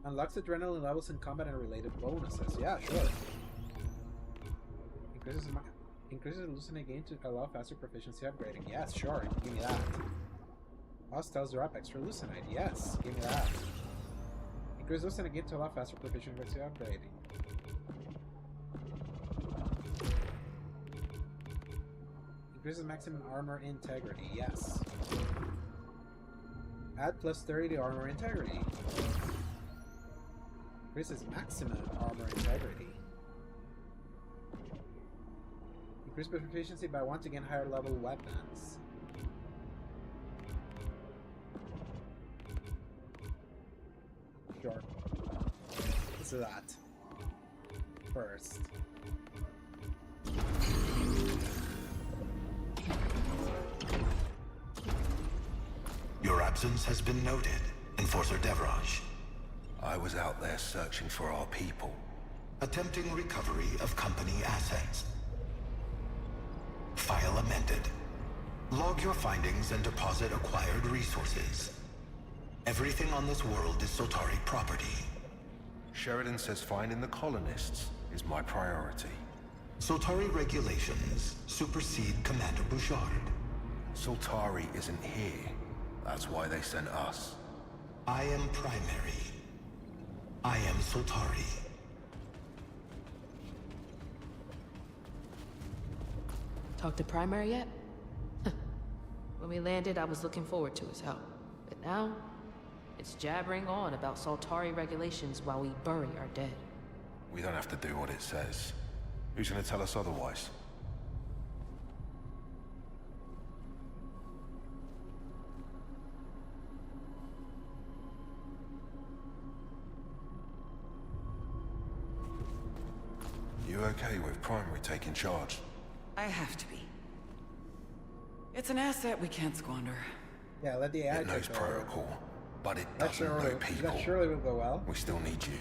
A: Unlocks adrenaline levels in combat and related bonuses. Yeah, sure. Increases hallucinate gain to allow faster proficiency upgrading. Yes, sure. Give me that. Hostiles drop extra hallucinate. Yes, give me that. Increases hallucinate gain to allow faster proficiency upgrading. Increases maximum armor integrity. Yes. Add plus 30 to armor integrity. Increases maximum armor integrity. Increase proficiency by 1 to gain higher level weapons. Sure. Let's do that. First.
J: Your absence has been noted, Enforcer Devraj.
B: I was out there searching for our people.
J: Attempting recovery of company assets. File amended. Log your findings and deposit acquired resources. Everything on this world is Soltari property.
B: Sheridan says finding the colonists is my priority.
J: Soltari regulations supersede Commander Bouchard.
B: Soltari isn't here. That's why they sent us.
J: I am primary. I am Soltari.
F: Talk to Primary yet? When we landed, I was looking forward to his help. But now, it's jabbering on about Soltari regulations while we bury our dead.
B: We don't have to do what it says. Who's gonna tell us otherwise? You okay with Primary taking charge?
D: I have to be. It's an asset we can't squander.
A: Yeah, let the AI
B: It knows
A: take over.
B: protocol, but it doesn't know people.
A: That surely will go well.
B: We still need you.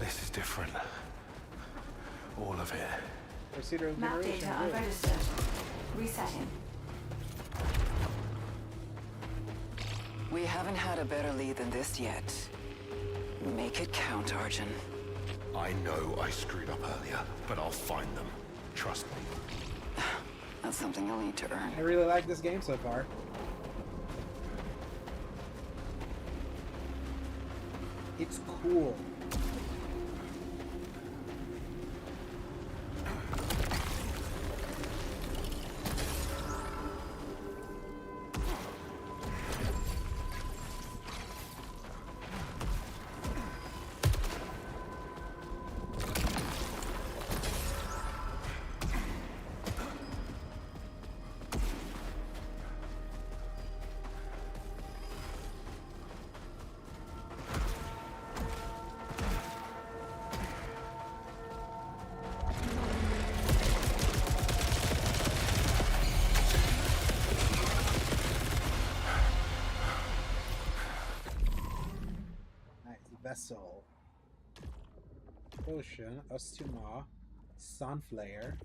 B: This is different. All of it.
A: Procedural
H: Map
A: generation.
H: data
A: good.
H: unregistered. Resetting.
D: We haven't had a better lead than this yet. Make it count, Arjun.
B: I know I screwed up earlier, but I'll find them. Trust me.
D: That's something you'll need to earn.
A: I really like this game so far. It's cool. Vessel. Potion, Ostuma, Sunflare,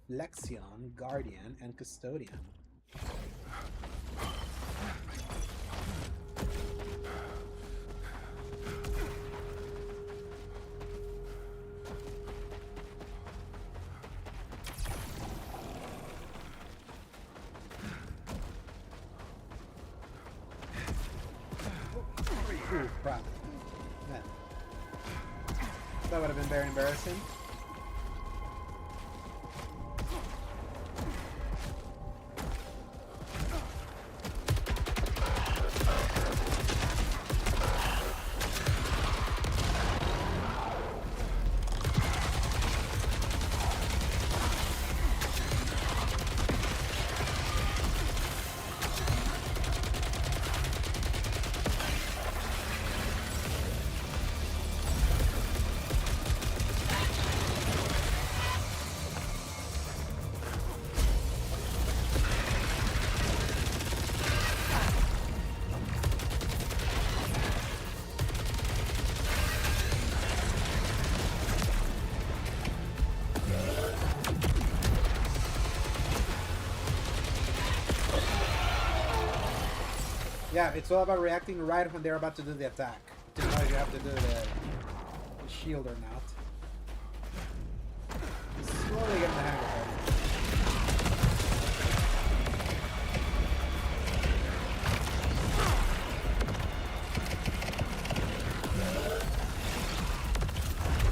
A: Lexion, Guardian, and Custodian. Ooh, crap. Man. That would have been very embarrassing. Yeah, it's all about reacting right when they're about to do the attack. To know if you have to do the shield or not. Slowly getting the hang of it.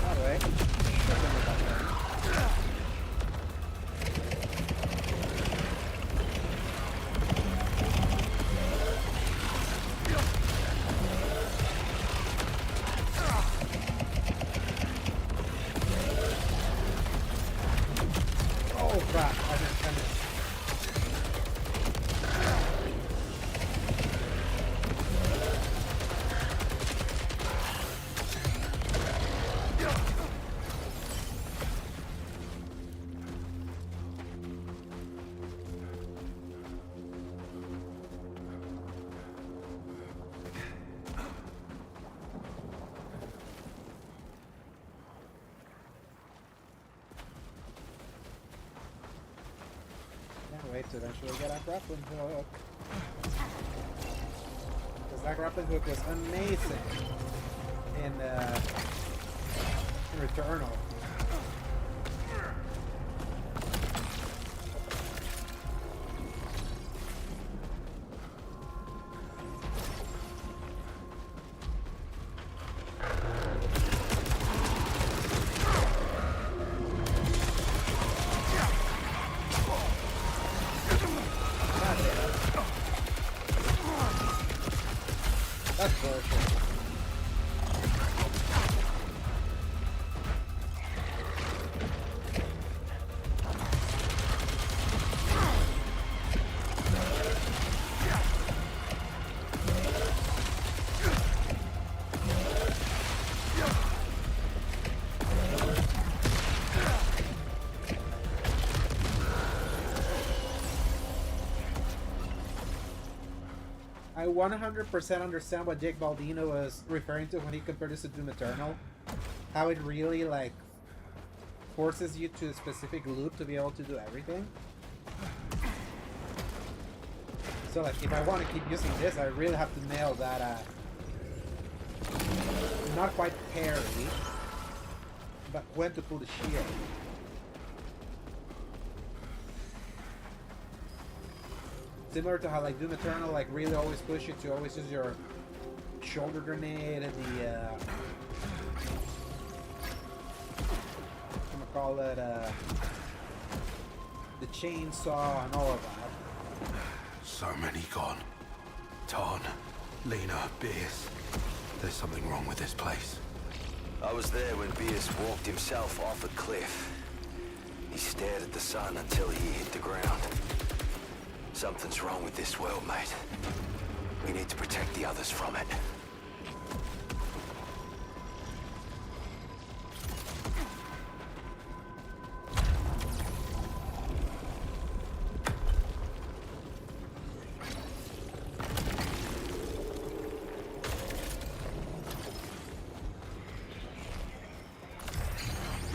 A: That way. Wait to eventually get a grappling hook. Because that grappling hook was amazing in Returnal. That's bullshit. I 100% understand what Jake Baldino was referring to when he compared this to Doom Eternal. How it really, like, forces you to a specific loop to be able to do everything. So, like, if I want to keep using this, I really have to nail that, not quite parry, but when to pull the shield. Similar to how like Doom Eternal like really always push you to always use your shoulder grenade and the I'm gonna call it the chainsaw and all of that.
B: So many gone. Tarn, Lena, Beers. There's something wrong with this place.
I: I was there when Beers walked himself off a cliff. He stared at the sun until he hit the ground. Something's wrong with this world, mate. We need to protect the others from it.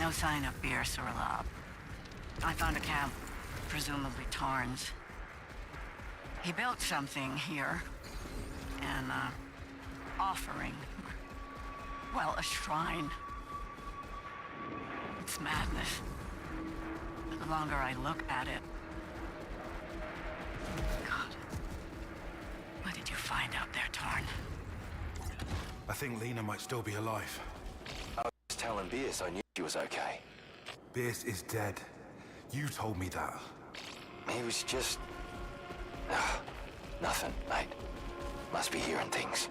K: No sign of Bierce or Lab. I found a camp, presumably Tarn's. He built something here. An, offering. Well, a shrine. It's madness. The longer I look at it... God. What did you find out there, Tarn?
B: I think Lena might still be alive.
I: I was telling Bierce I knew she was okay.
B: Bierce is dead. You told me that.
I: He was just... nothing, mate. Must be hearing things.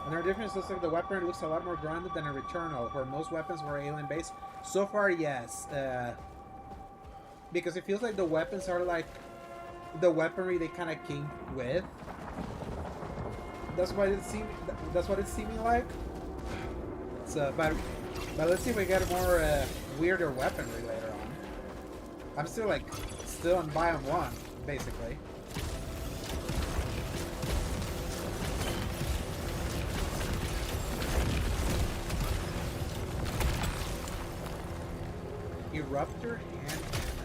A: Another difference looks like the weapon looks a lot more grounded than a Returnal, where most weapons were alien-based. So far, yes. Because it feels like the weapons are like the weaponry they kind of came with. That's what it's seeming like. So, but let's see if we get a more weirder weaponry later on. I'm still on biome 1, basically. Eruptor hand cannon.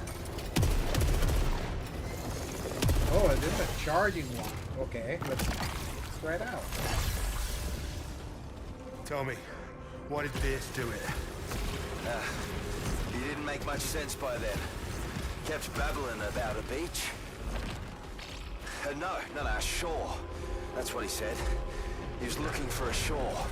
A: Oh, this is a charging one. Okay, let's try it out.
B: Tell me, why did Bierce do it?
I: He didn't make much sense by then. Kept babbling about a beach. No, a shore. That's what he said. He was looking for a shore.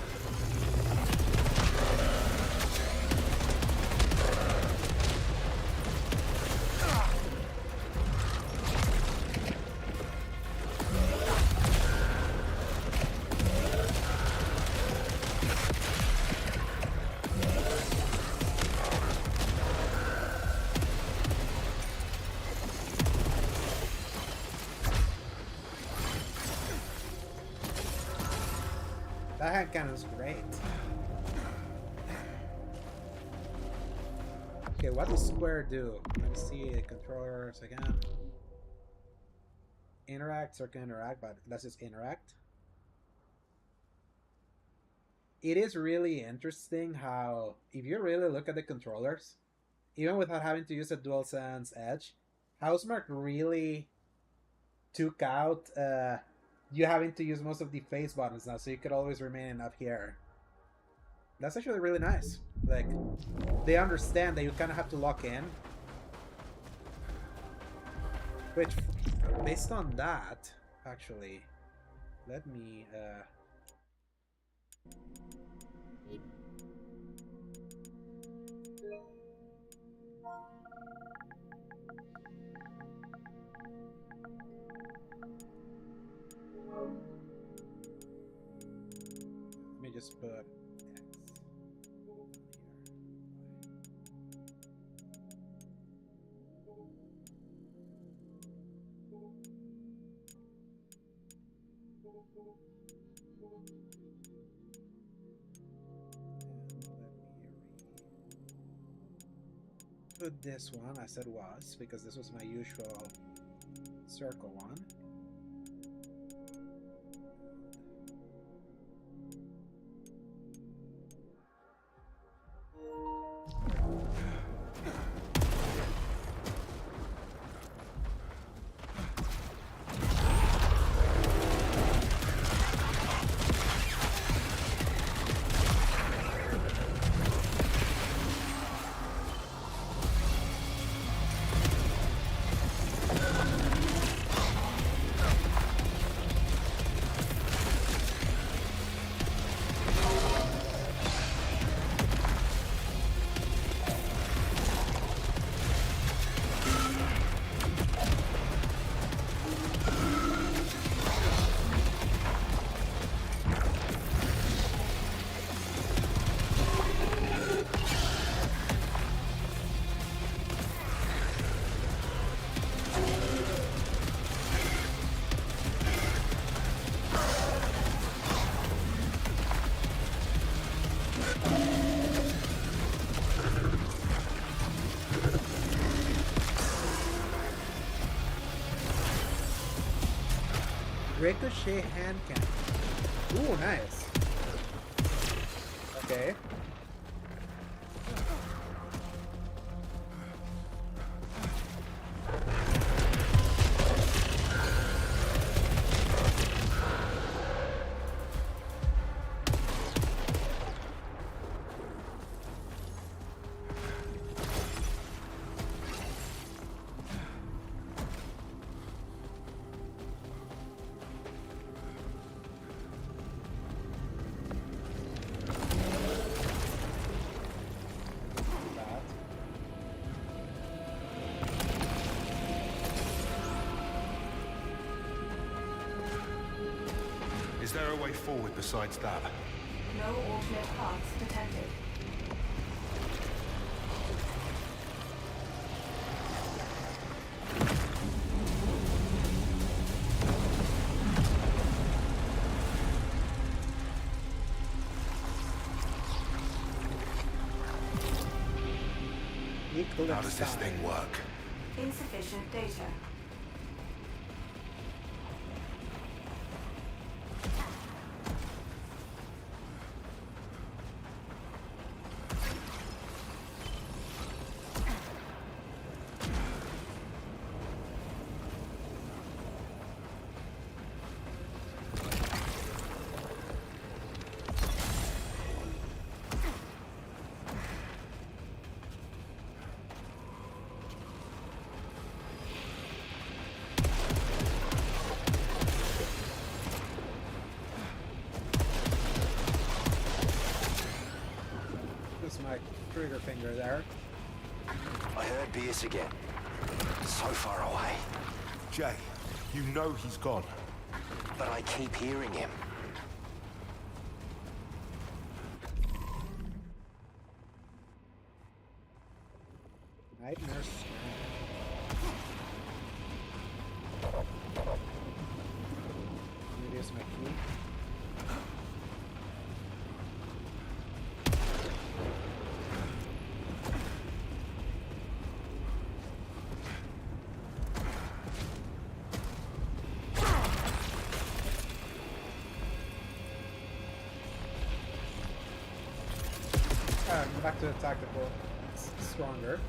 A: That hand cannon's great. Okay, what does square do? Let me see the controllers again. Interact, circle interact, but let's just interact. It is really interesting how, if you really look at the controllers, even without having to use a DualSense Edge, Housemarque really took out you having to use most of the face buttons now, so you could always remain up here. That's actually really nice. Like, they understand that you kind of have to lock in. Which, based on that, actually, let me, let me just put X put this one as it was, because this was my usual circle one. Ricochet hand cannon. Ooh, nice. Okay.
B: Is there a way forward besides that?
H: No alternate paths detected.
B: How does this thing work?
H: Insufficient data.
A: My trigger finger there.
I: I heard Bierce again. So far away.
B: Jay, you know he's gone.
I: But I keep hearing him.
A: Nightmare. Maybe it's my key. Back to the tactical. It's stronger.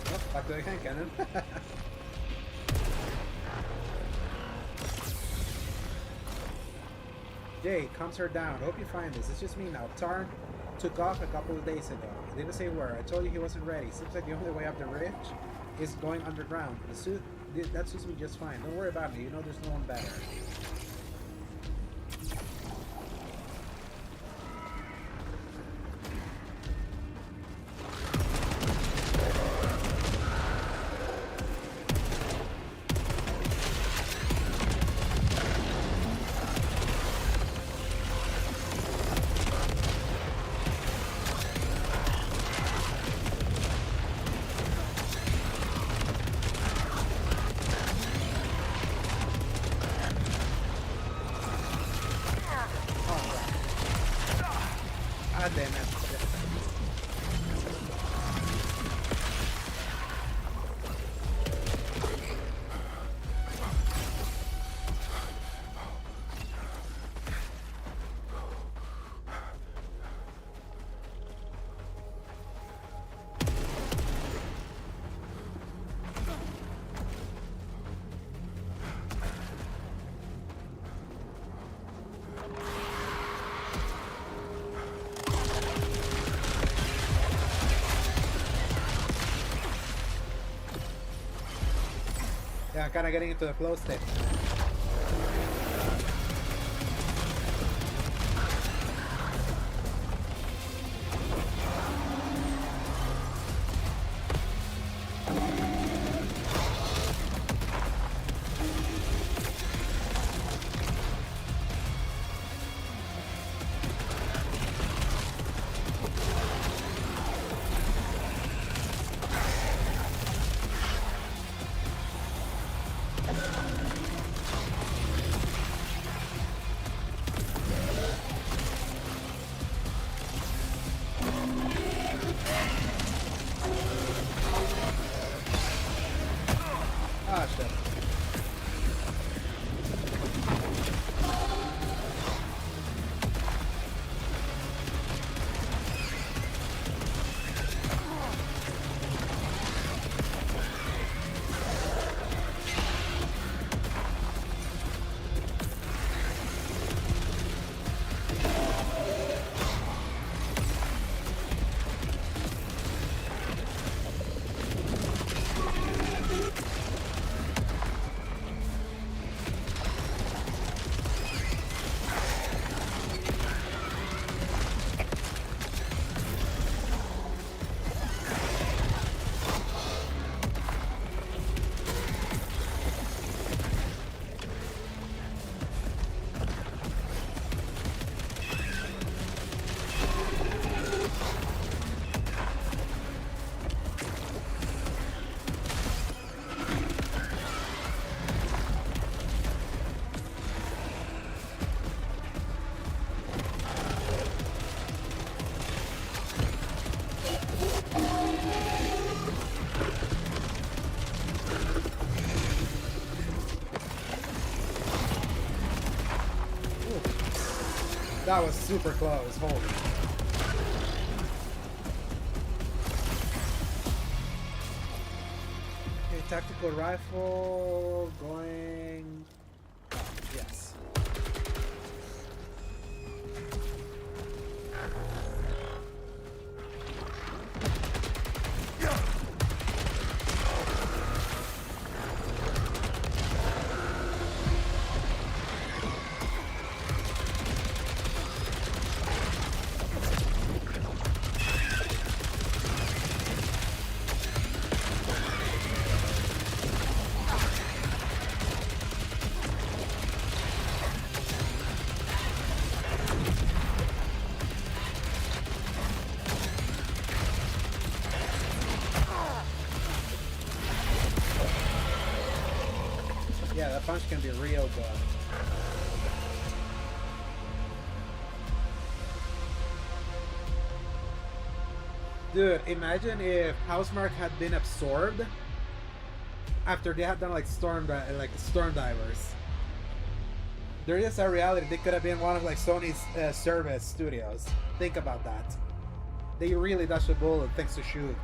A: Oh, back to the hand cannon. Jay, calms her down. Hope you find this. It's just me now. Tarn took off a couple of days ago. He didn't say where. I told you he wasn't ready. Seems like the only way up the ridge is going underground. The suit that suits me just fine. Don't worry about me. You know there's no one better. God damn it. Yeah, I'm kind of getting into the flow state. That was super close. Holy. Okay, tactical rifle going. Yes. Yeah, that punch can be real good. Dude, imagine if Housemarque had been absorbed after they had done like storm divers. There is a reality they could have been one of like Sony's service studios. Think about that. They really dodged a bullet thanks to Shoot.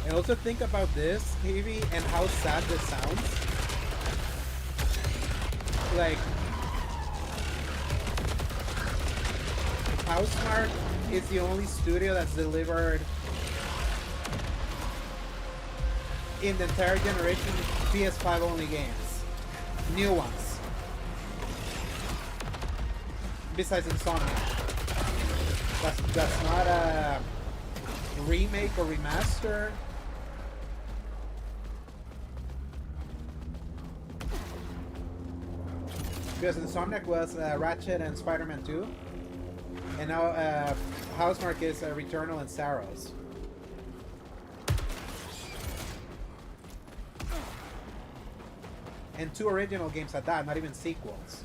A: And also think about this, Heavy, and how sad this sounds. Like, Housemarque is the only studio that's delivered in the entire generation PS5 only games. New ones. Besides Insomniac. That's not a remake or remaster. Because Insomniac was Ratchet and Spider-Man 2. And now Housemarque is Returnal and Saros. And 2 original games at that, not even sequels.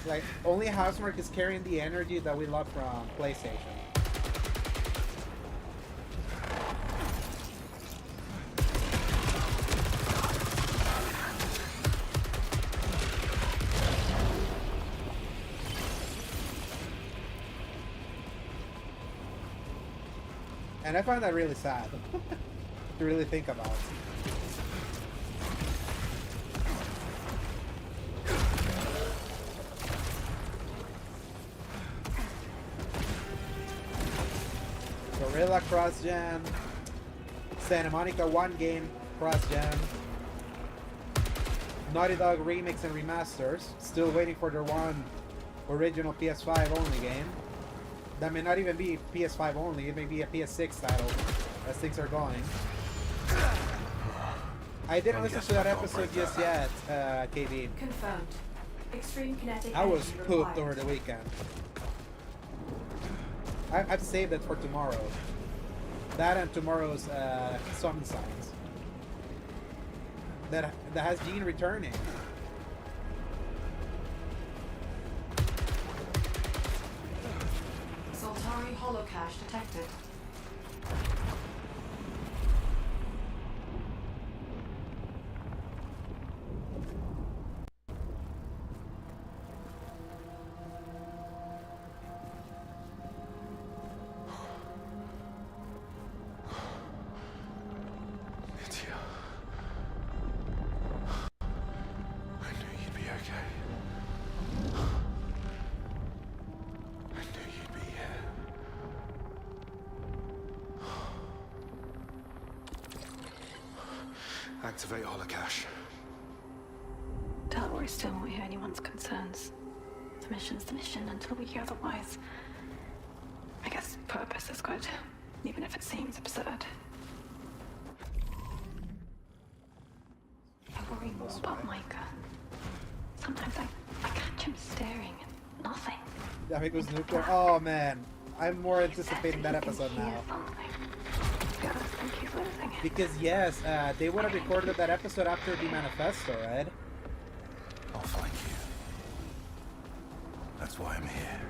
A: Like, only Housemarque is carrying the energy that we love from PlayStation. And I find that really sad to really think about. Gorilla cross-gen, Santa Monica 1 game cross-gen, Naughty Dog remix and remasters, still waiting for their one original PS5 only game. That may not even be PS5 only, it may be a PS6 title, as things are going. I didn't listen to that episode just yet, KB.
H: Confirmed. Extreme kinetic
A: I was
H: energy
A: pooped
H: required.
A: over the weekend. I've saved it for tomorrow. That and tomorrow's Sun Signs. That has Jean returning.
H: Soltari holocache detected.
B: Lydia. I knew you'd be okay. I knew you'd be here. Activate holocache.
L: Delroy still won't hear anyone's concerns. The mission's the mission until we hear otherwise. I guess purpose is good, even if it seems absurd. I worry more about Micah. Sometimes I catch him staring at nothing.
A: That was nuclear. Oh man, I'm more anticipating that episode now. Because yes, they would have recorded that episode after the manifesto, right?
B: I'll find you. That's why I'm here.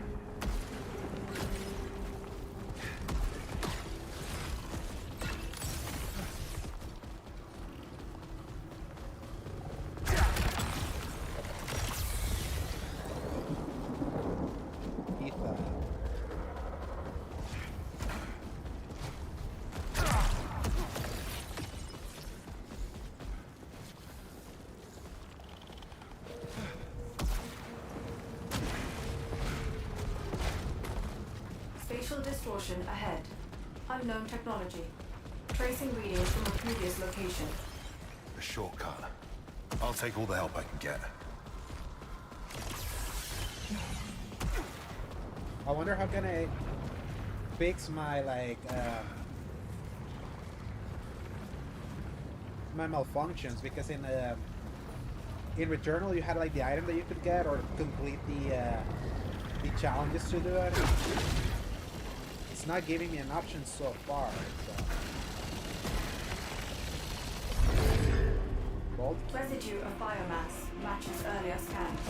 H: Spatial distortion ahead. Unknown technology. Tracing readings from a previous location.
B: A shortcut. I'll take all the help I can get.
A: I wonder how can I fix my my malfunctions, because in Returnal you had like the item that you could get or complete the challenges to do it. It's not giving me an option so far. So. Bolt.
H: Residue of biomass matches earlier scans.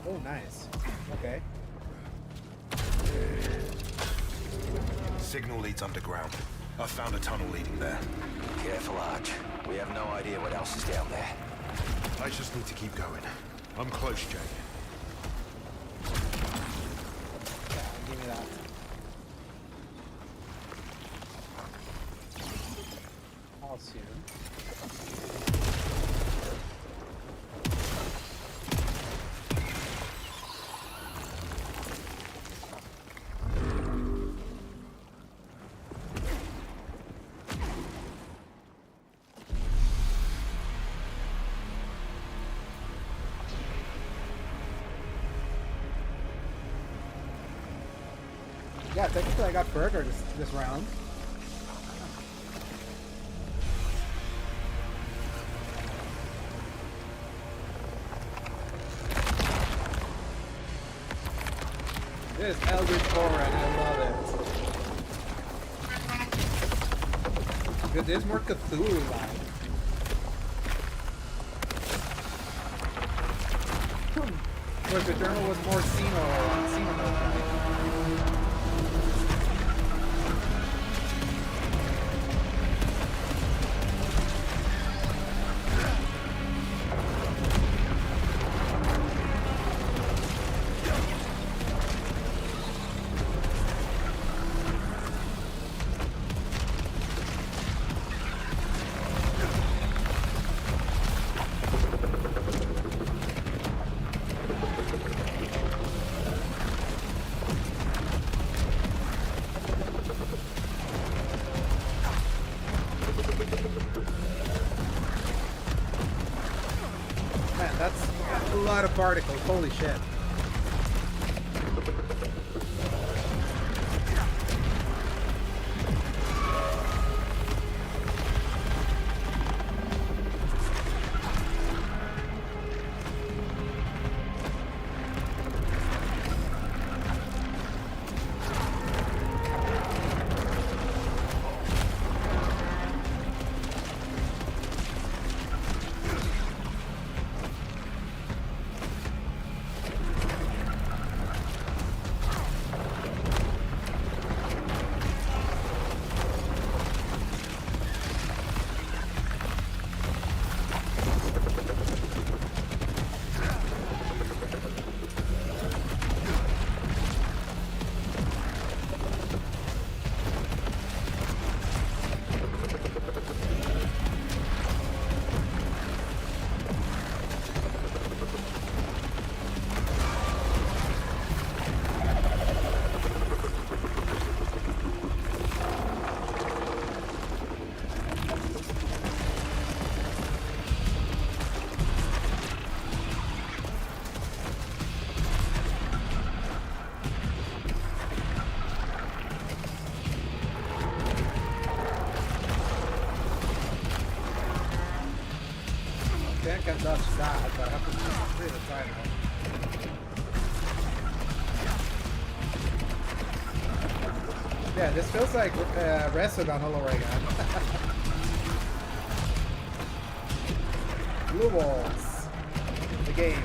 A: Oh, nice. Okay.
B: Signal leads underground. I've found a tunnel leading there.
I: Careful, Arch. We have no idea what else is down there.
B: I just need to keep going. I'm close, Jay.
A: Yeah, give me that. How soon? Yeah, technically I got burger this round. This is Eldritch Horror and I love it. Dude, this is more Cthulhu-like. Whereas the journal was more Xeno-like. Man, that's a lot of particles. Holy shit. dodge that, but I have to really try now. Yeah, this feels like Resogun all over again. Blue balls. The game.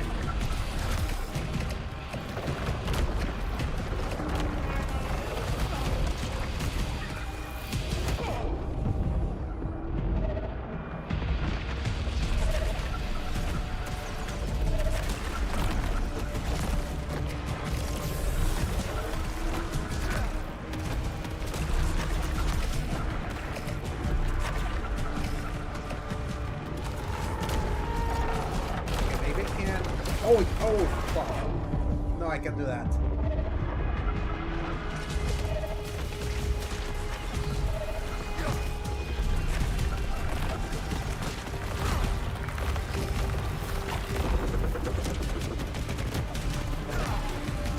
A: Oh, fuck. No, I can do that.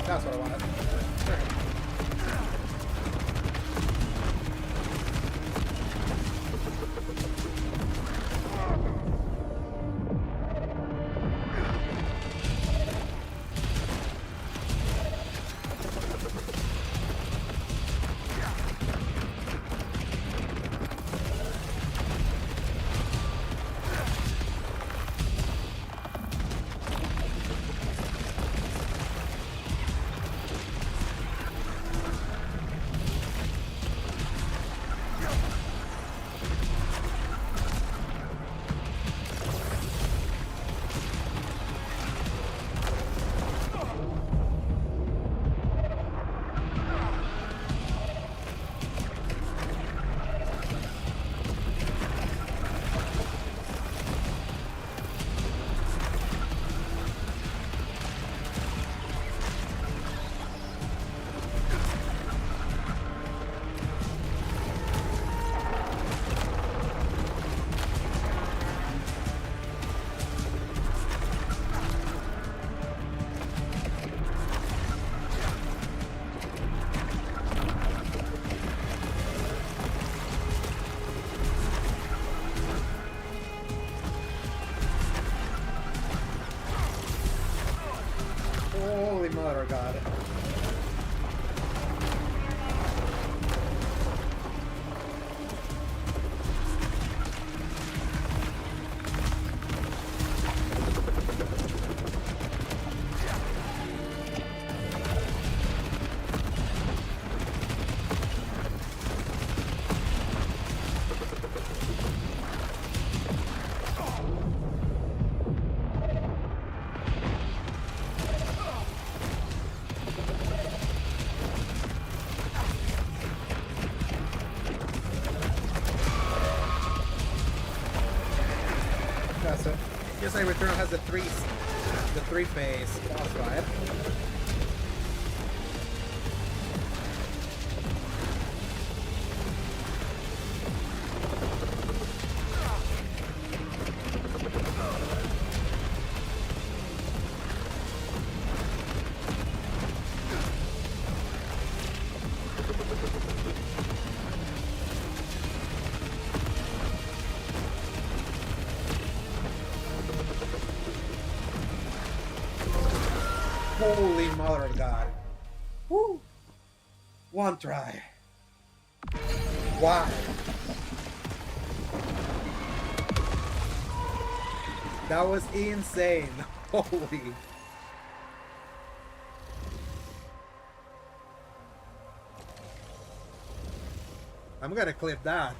A: That's what I wanted. Holy mother god. That's it. Here's like Returnal has the three phase boss fight. Holy mother of God. Woo! One try. Wow. That was insane. Holy. I'm gonna clip that.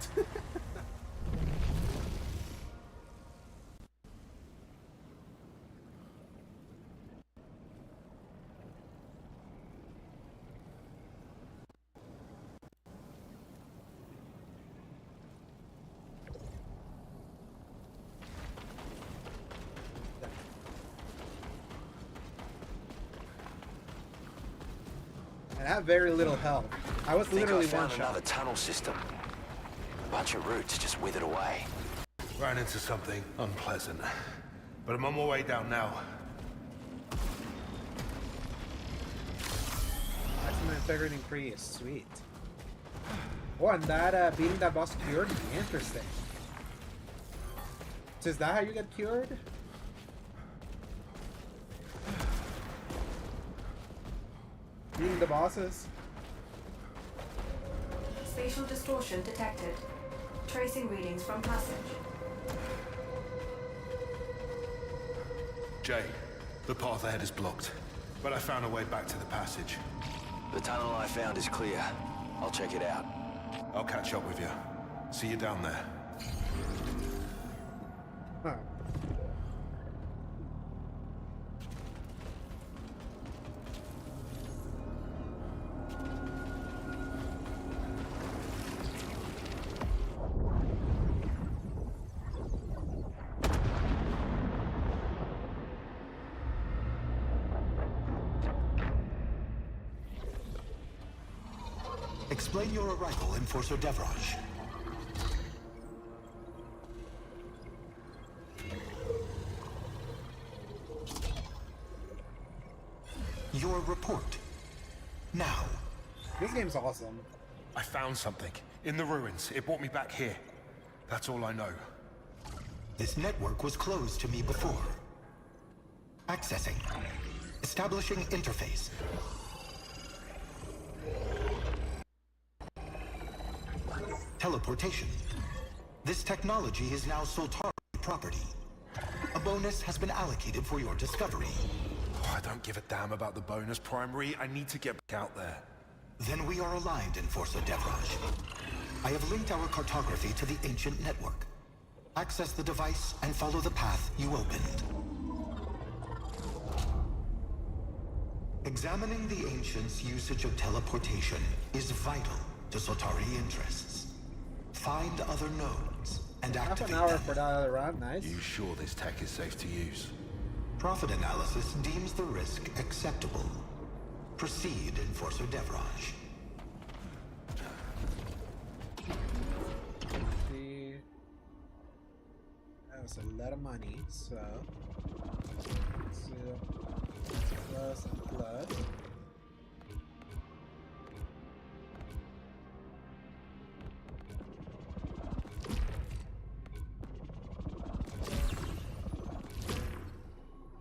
A: And I have very little health. I was literally one shot.
I: Another tunnel system. A bunch of roots just withered away.
B: Ran into something unpleasant. But I'm on my way down now.
A: Maximum integrity increase. Sweet. Oh, and that beating that boss cured me. Interesting. So is that how you get cured? Defeating the bosses.
H: Spatial distortion detected. Tracing readings from passage.
B: Jay, the path ahead is blocked, but I found a way back to the passage.
I: The tunnel I found is clear. I'll check it out.
B: I'll catch up with you. See you down there.
A: Huh.
J: Explain your arrival, Enforcer Devraj. Your report. Now.
A: This game's awesome.
B: I found something. In the ruins. It brought me back here. That's all I know.
J: This network was closed to me before. Accessing. Establishing interface. Teleportation. This technology is now Soltari property. A bonus has been allocated for your discovery.
B: Oh, I don't give a damn about the bonus, Primary. I need to get back out there.
J: Then we are aligned, Enforcer Devraj. I have linked our cartography to the ancient network. Access the device and follow the path you opened. Examining the ancients' usage of teleportation is vital to Soltari interests. Find other nodes and
A: Half
J: activate
A: an hour
J: them.
A: for that other round. Nice.
B: You sure this tech is safe to use?
J: Profit analysis deems the risk acceptable. Proceed, Enforcer Devraj.
A: See, that was a lot of money. So, plus and plus.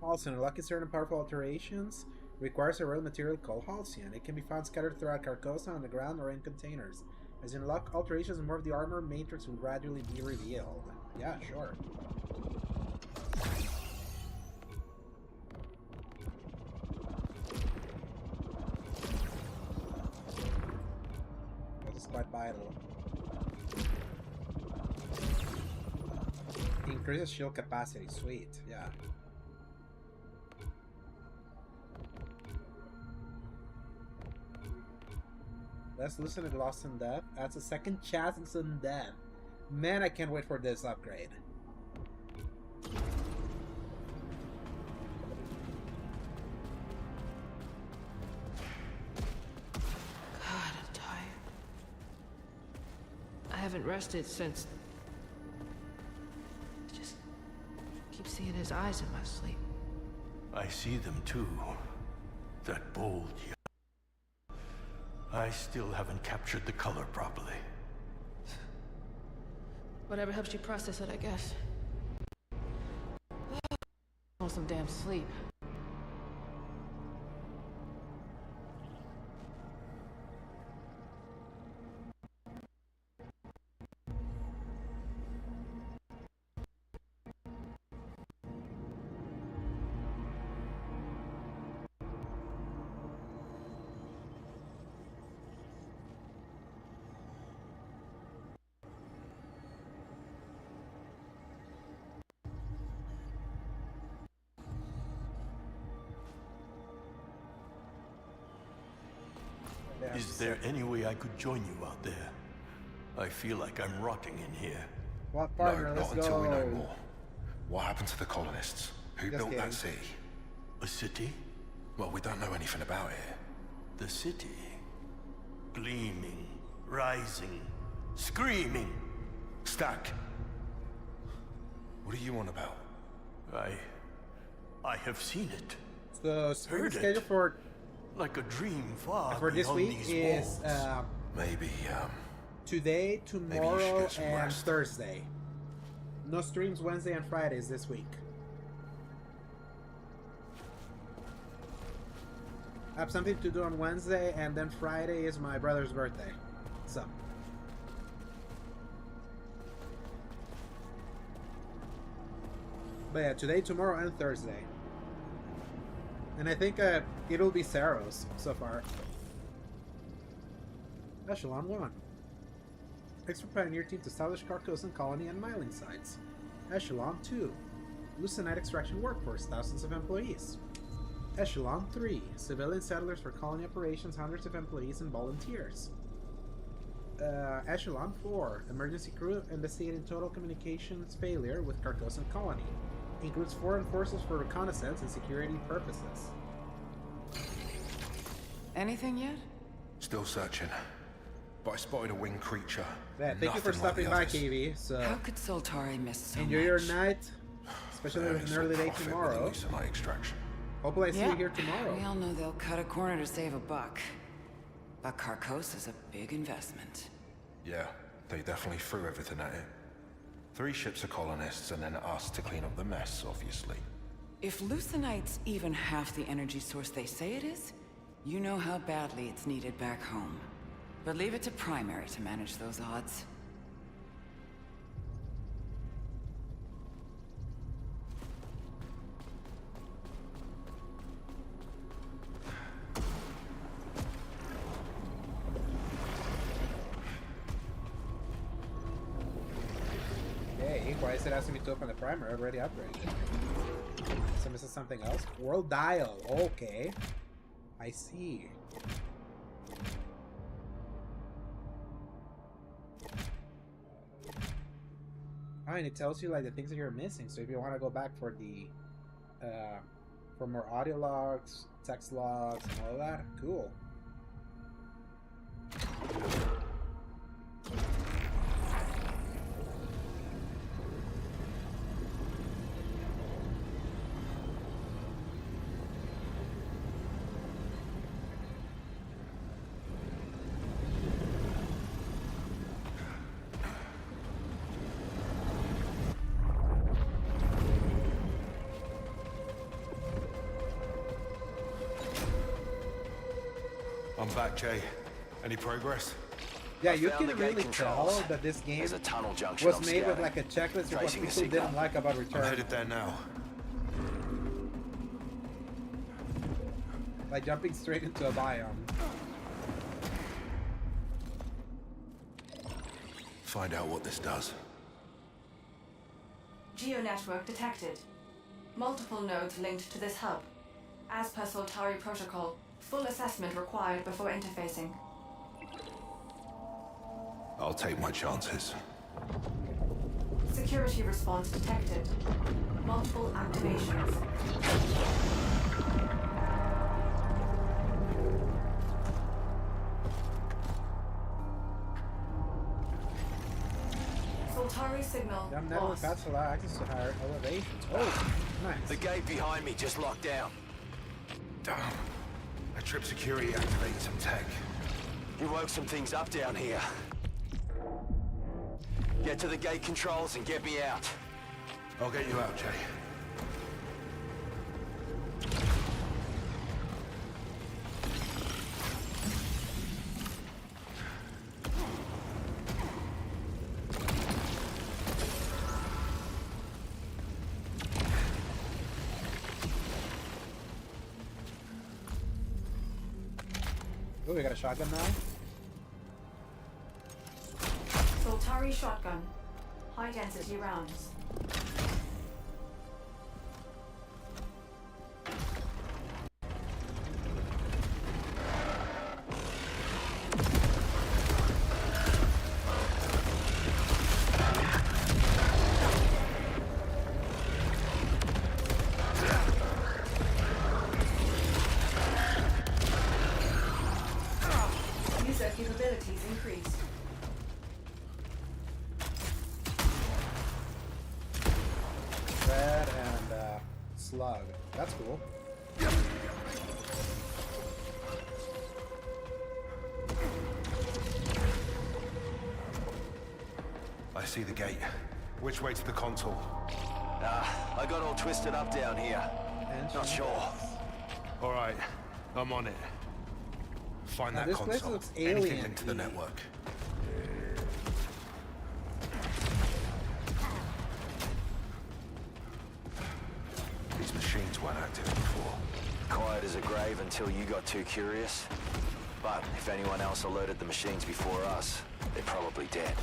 A: Halcyon, unlocking certain powerful alterations requires a rare material called Halcyon. It can be found scattered throughout Carcosa, on the ground, or in containers. As you unlock alterations, more of the armor matrix will gradually be revealed. Yeah, sure. That is quite vital. Increases shield capacity. Sweet. Yeah. Let's listen to Lost in Death. Adds a second chance in sudden death. Man, I can't wait for this upgrade.
F: God, I'm tired. I haven't rested since... I just keep seeing his eyes in my sleep.
G: I see them too. That bold young. I still haven't captured the color properly.
F: Whatever helps you process it, I guess. Want some damn sleep.
G: Is there any way I could join you out there? I feel like I'm rotting in here.
A: What
B: No,
A: partner? Let's
B: not
A: go.
B: until we know more. What happened to the colonists? Who
A: Just
B: built
A: kidding.
B: that city?
G: A city?
B: Well, we don't know anything about it.
G: The city. Gleaming, rising, screaming.
B: Stack! What are you on about?
G: I have seen it.
A: So, spring
G: Heard it.
A: schedule for
G: Like a dream far
A: this
G: beyond
A: week
G: these
A: is
G: walls.
B: Maybe,
A: today,
B: Maybe you should
A: tomorrow,
B: get some
A: and
B: rest.
A: Thursday. No streams Wednesday and Fridays this week. I have something to do on Wednesday, and then Friday is my brother's birthday. So. But yeah, today, tomorrow, and Thursday. And I think it'll be Saros so far. Echelon 1. Expert Pioneer Team to establish Carcosan Colony and mining sites. Echelon 2. Lucenite Extraction Workforce, thousands of employees. Echelon 3. Civilian settlers for colony operations, hundreds of employees and volunteers. Echelon 4. Emergency crew investigating total communications failure with Carcosan Colony. Includes foreign forces for reconnaissance and security purposes.
D: Anything yet?
B: Still searching. But I spotted a winged creature.
A: Yeah, thank you for
B: Nothing like
A: stopping
B: the
A: by,
B: others.
A: KV. So
D: How could Soltari miss so
A: enjoy
D: much?
A: your night, especially with an early day tomorrow.
B: Lucenite extraction.
A: Hopefully I see you here tomorrow.
D: We all know they'll cut a corner to save a buck. But Carcos is a big investment.
B: Yeah, they definitely threw everything at it. 3 ships of colonists and then us to clean up the mess, obviously.
D: If Lucenite's even half the energy source they say it is, you know how badly it's needed back home. But leave it to Primary to manage those odds.
A: Hey, why is it asking me to open the primer? I already upgraded. So this is something else? World dial. Okay. I see. Oh, and it tells you like the things that you're missing. So if you want to go back for the for more audio logs, text logs, and all that, cool.
B: I'm back, Jay. Any progress?
A: Yeah, you
I: found
A: can
I: the gate
A: really
I: controls.
A: tell that this game
I: There's a tunnel junction
A: was
I: I'm
A: made with
I: scouting.
A: like a checklist of what
I: Tracing the
A: people
I: signal.
A: didn't like about
B: I'm
A: Return.
B: headed there now.
A: Like jumping straight into a biome.
B: Find out what this does.
H: Geo-network detected. Multiple nodes linked to this hub. As per Soltari protocol, full assessment required before interfacing.
B: I'll take my chances.
H: Security response detected. Multiple activations. Soltari signal
A: Them network
H: lost.
A: paths allow access to higher elevations. Oh, nice.
I: The gate behind me just locked down.
B: Damn. A trip security activated some tech.
I: You woke some things up down here. Get to the gate controls and get me out.
B: I'll get you out, Jay.
A: Oh, we got a shotgun now?
H: Soltari shotgun. High density rounds. User capabilities increased.
A: Red and slug. That's cool.
B: I see the gate. Which way to the console?
I: I got all twisted up down here.
A: And
I: Not sure.
B: All right. I'm on it. Find
A: Now,
B: that
A: this place
B: console.
A: looks
B: Anything
A: alien.
B: linked to the network. These machines weren't active before.
I: Quiet as a grave until you got too curious. But if anyone else alerted the machines before us, they're probably dead.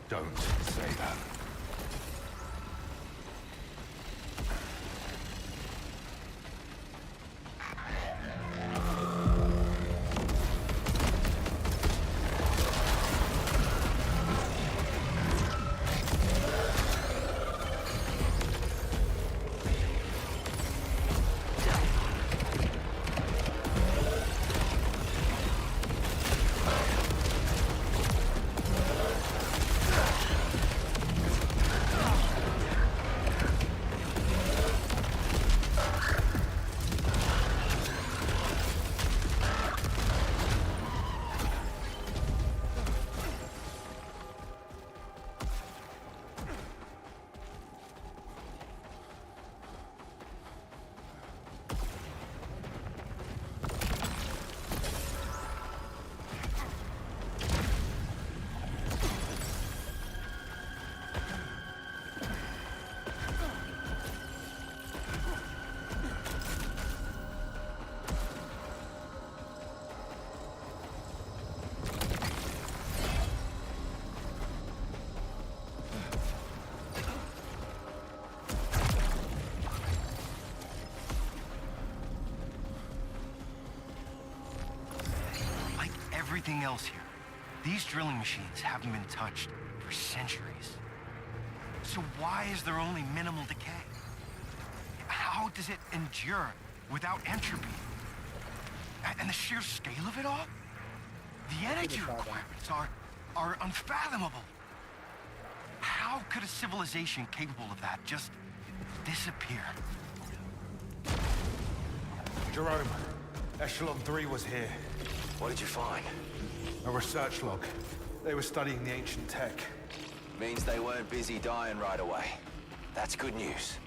B: Don't say that.
G: Everything else here, these drilling machines haven't been touched for centuries. So why is there only minimal decay? How does it endure without entropy? And the sheer scale of it all? The energy requirements are unfathomable. How could a civilization capable of that just disappear?
B: Jerome, Echelon 3 was here.
I: What did you find?
B: A research log. They were studying the ancient tech.
I: Means they weren't busy dying right away. That's good news.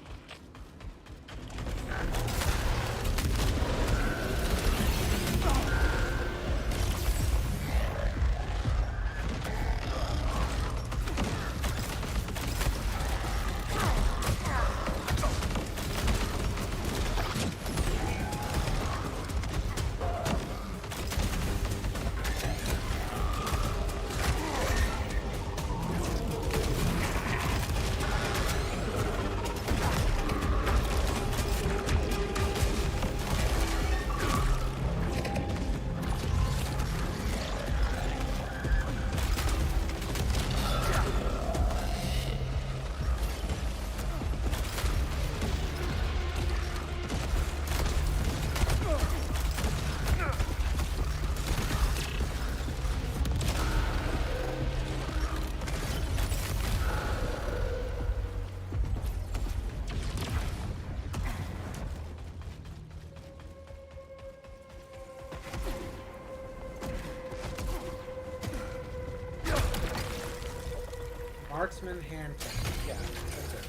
A: Marksman hand cannon. Yeah, that's it.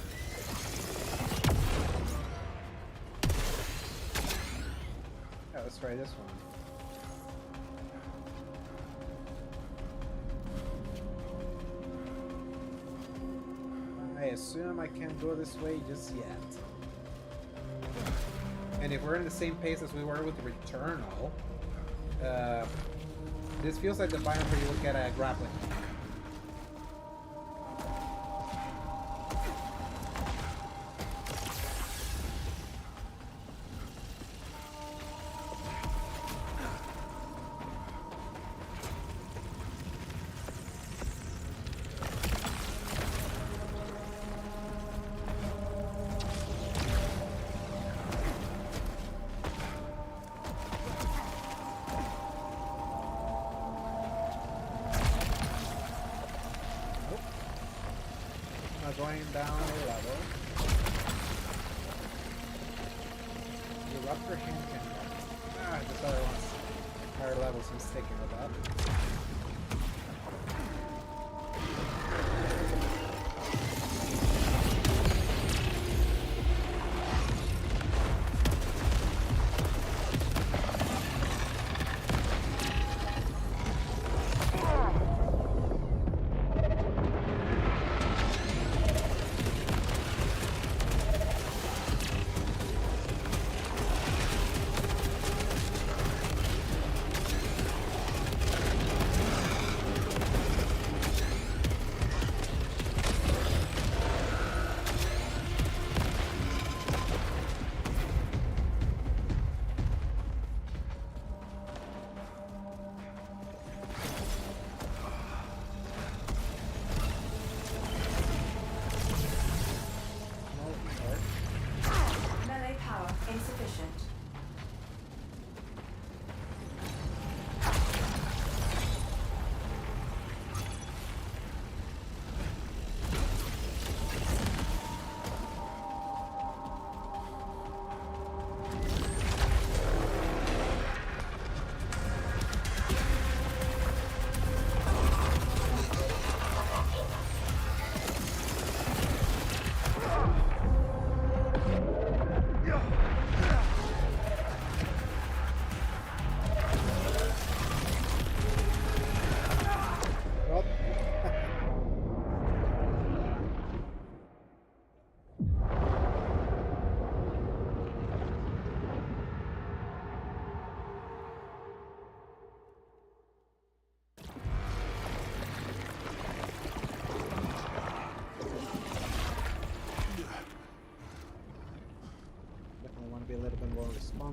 A: Yeah, let's try this one. I assume I can't go this way just yet. And if we're in the same pace as we were with Returnal, this feels like the biome where you look at a grappling. Going down a level. Eruptor hand cannon. This other one's higher level, so I'm sticking with that.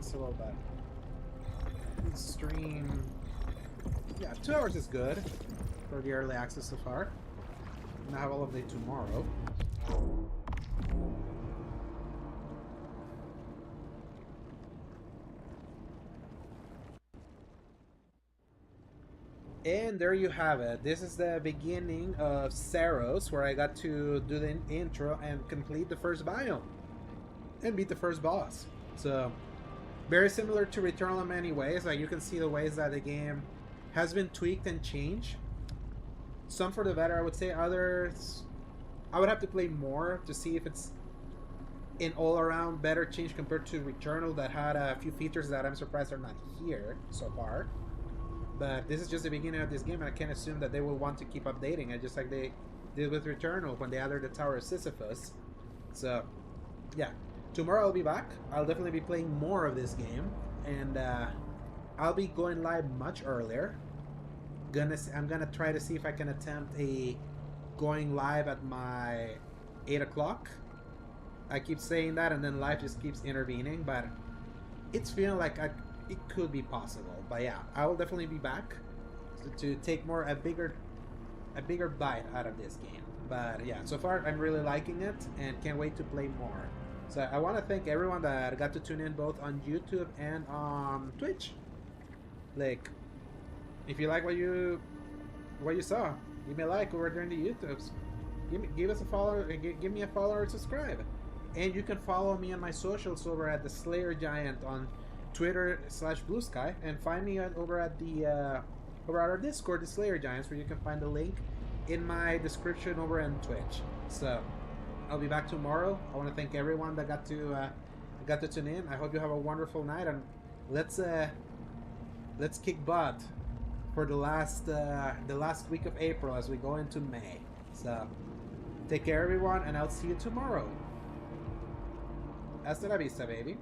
A: responsible, but stream. Yeah, 2 hours is good for the early access so far. And I have all of day tomorrow. And there you have it. This is the beginning of Saros, where I got to do the intro and complete the first biome and beat the first boss. So very similar to Returnal in many ways. Like, you can see the ways that the game has been tweaked and changed. Some for the better, I would say. Others, I would have to play more to see if it's an all-around better change compared to Returnal, that had a few features that I'm surprised are not here so far. But this is just the beginning of this game, and I can't assume that they will want to keep updating it, just like they did with Returnal when they added the Tower of Sisyphus. So, yeah. Tomorrow I'll be back. I'll definitely be playing more of this game, and I'll be going live much earlier. I'm gonna try to see if I can attempt a going live at my 8 o'clock. I keep saying that, and then life just keeps intervening, but it's feeling like it could be possible. But yeah, I will definitely be back to take a bigger bite out of this game. But yeah, so far I'm really liking it and can't wait to play more. So I want to thank everyone that got to tune in both on YouTube and on Twitch. Like, if you like what you saw, give me a like over during the YouTubes. Give us a follow. Give me a follow or subscribe. And you can follow me on my socials over at the Slayer Giant on Twitter/Blue Sky, and find me over at our Discord, the Slayer Giants, where you can find the link in my description over on Twitch. So I'll be back tomorrow. I want to thank everyone that got to tune in. I hope you have a wonderful night, and let's kick butt for the last week of April as we go into May. So take care, everyone, and I'll see you tomorrow. Hasta la vista, baby.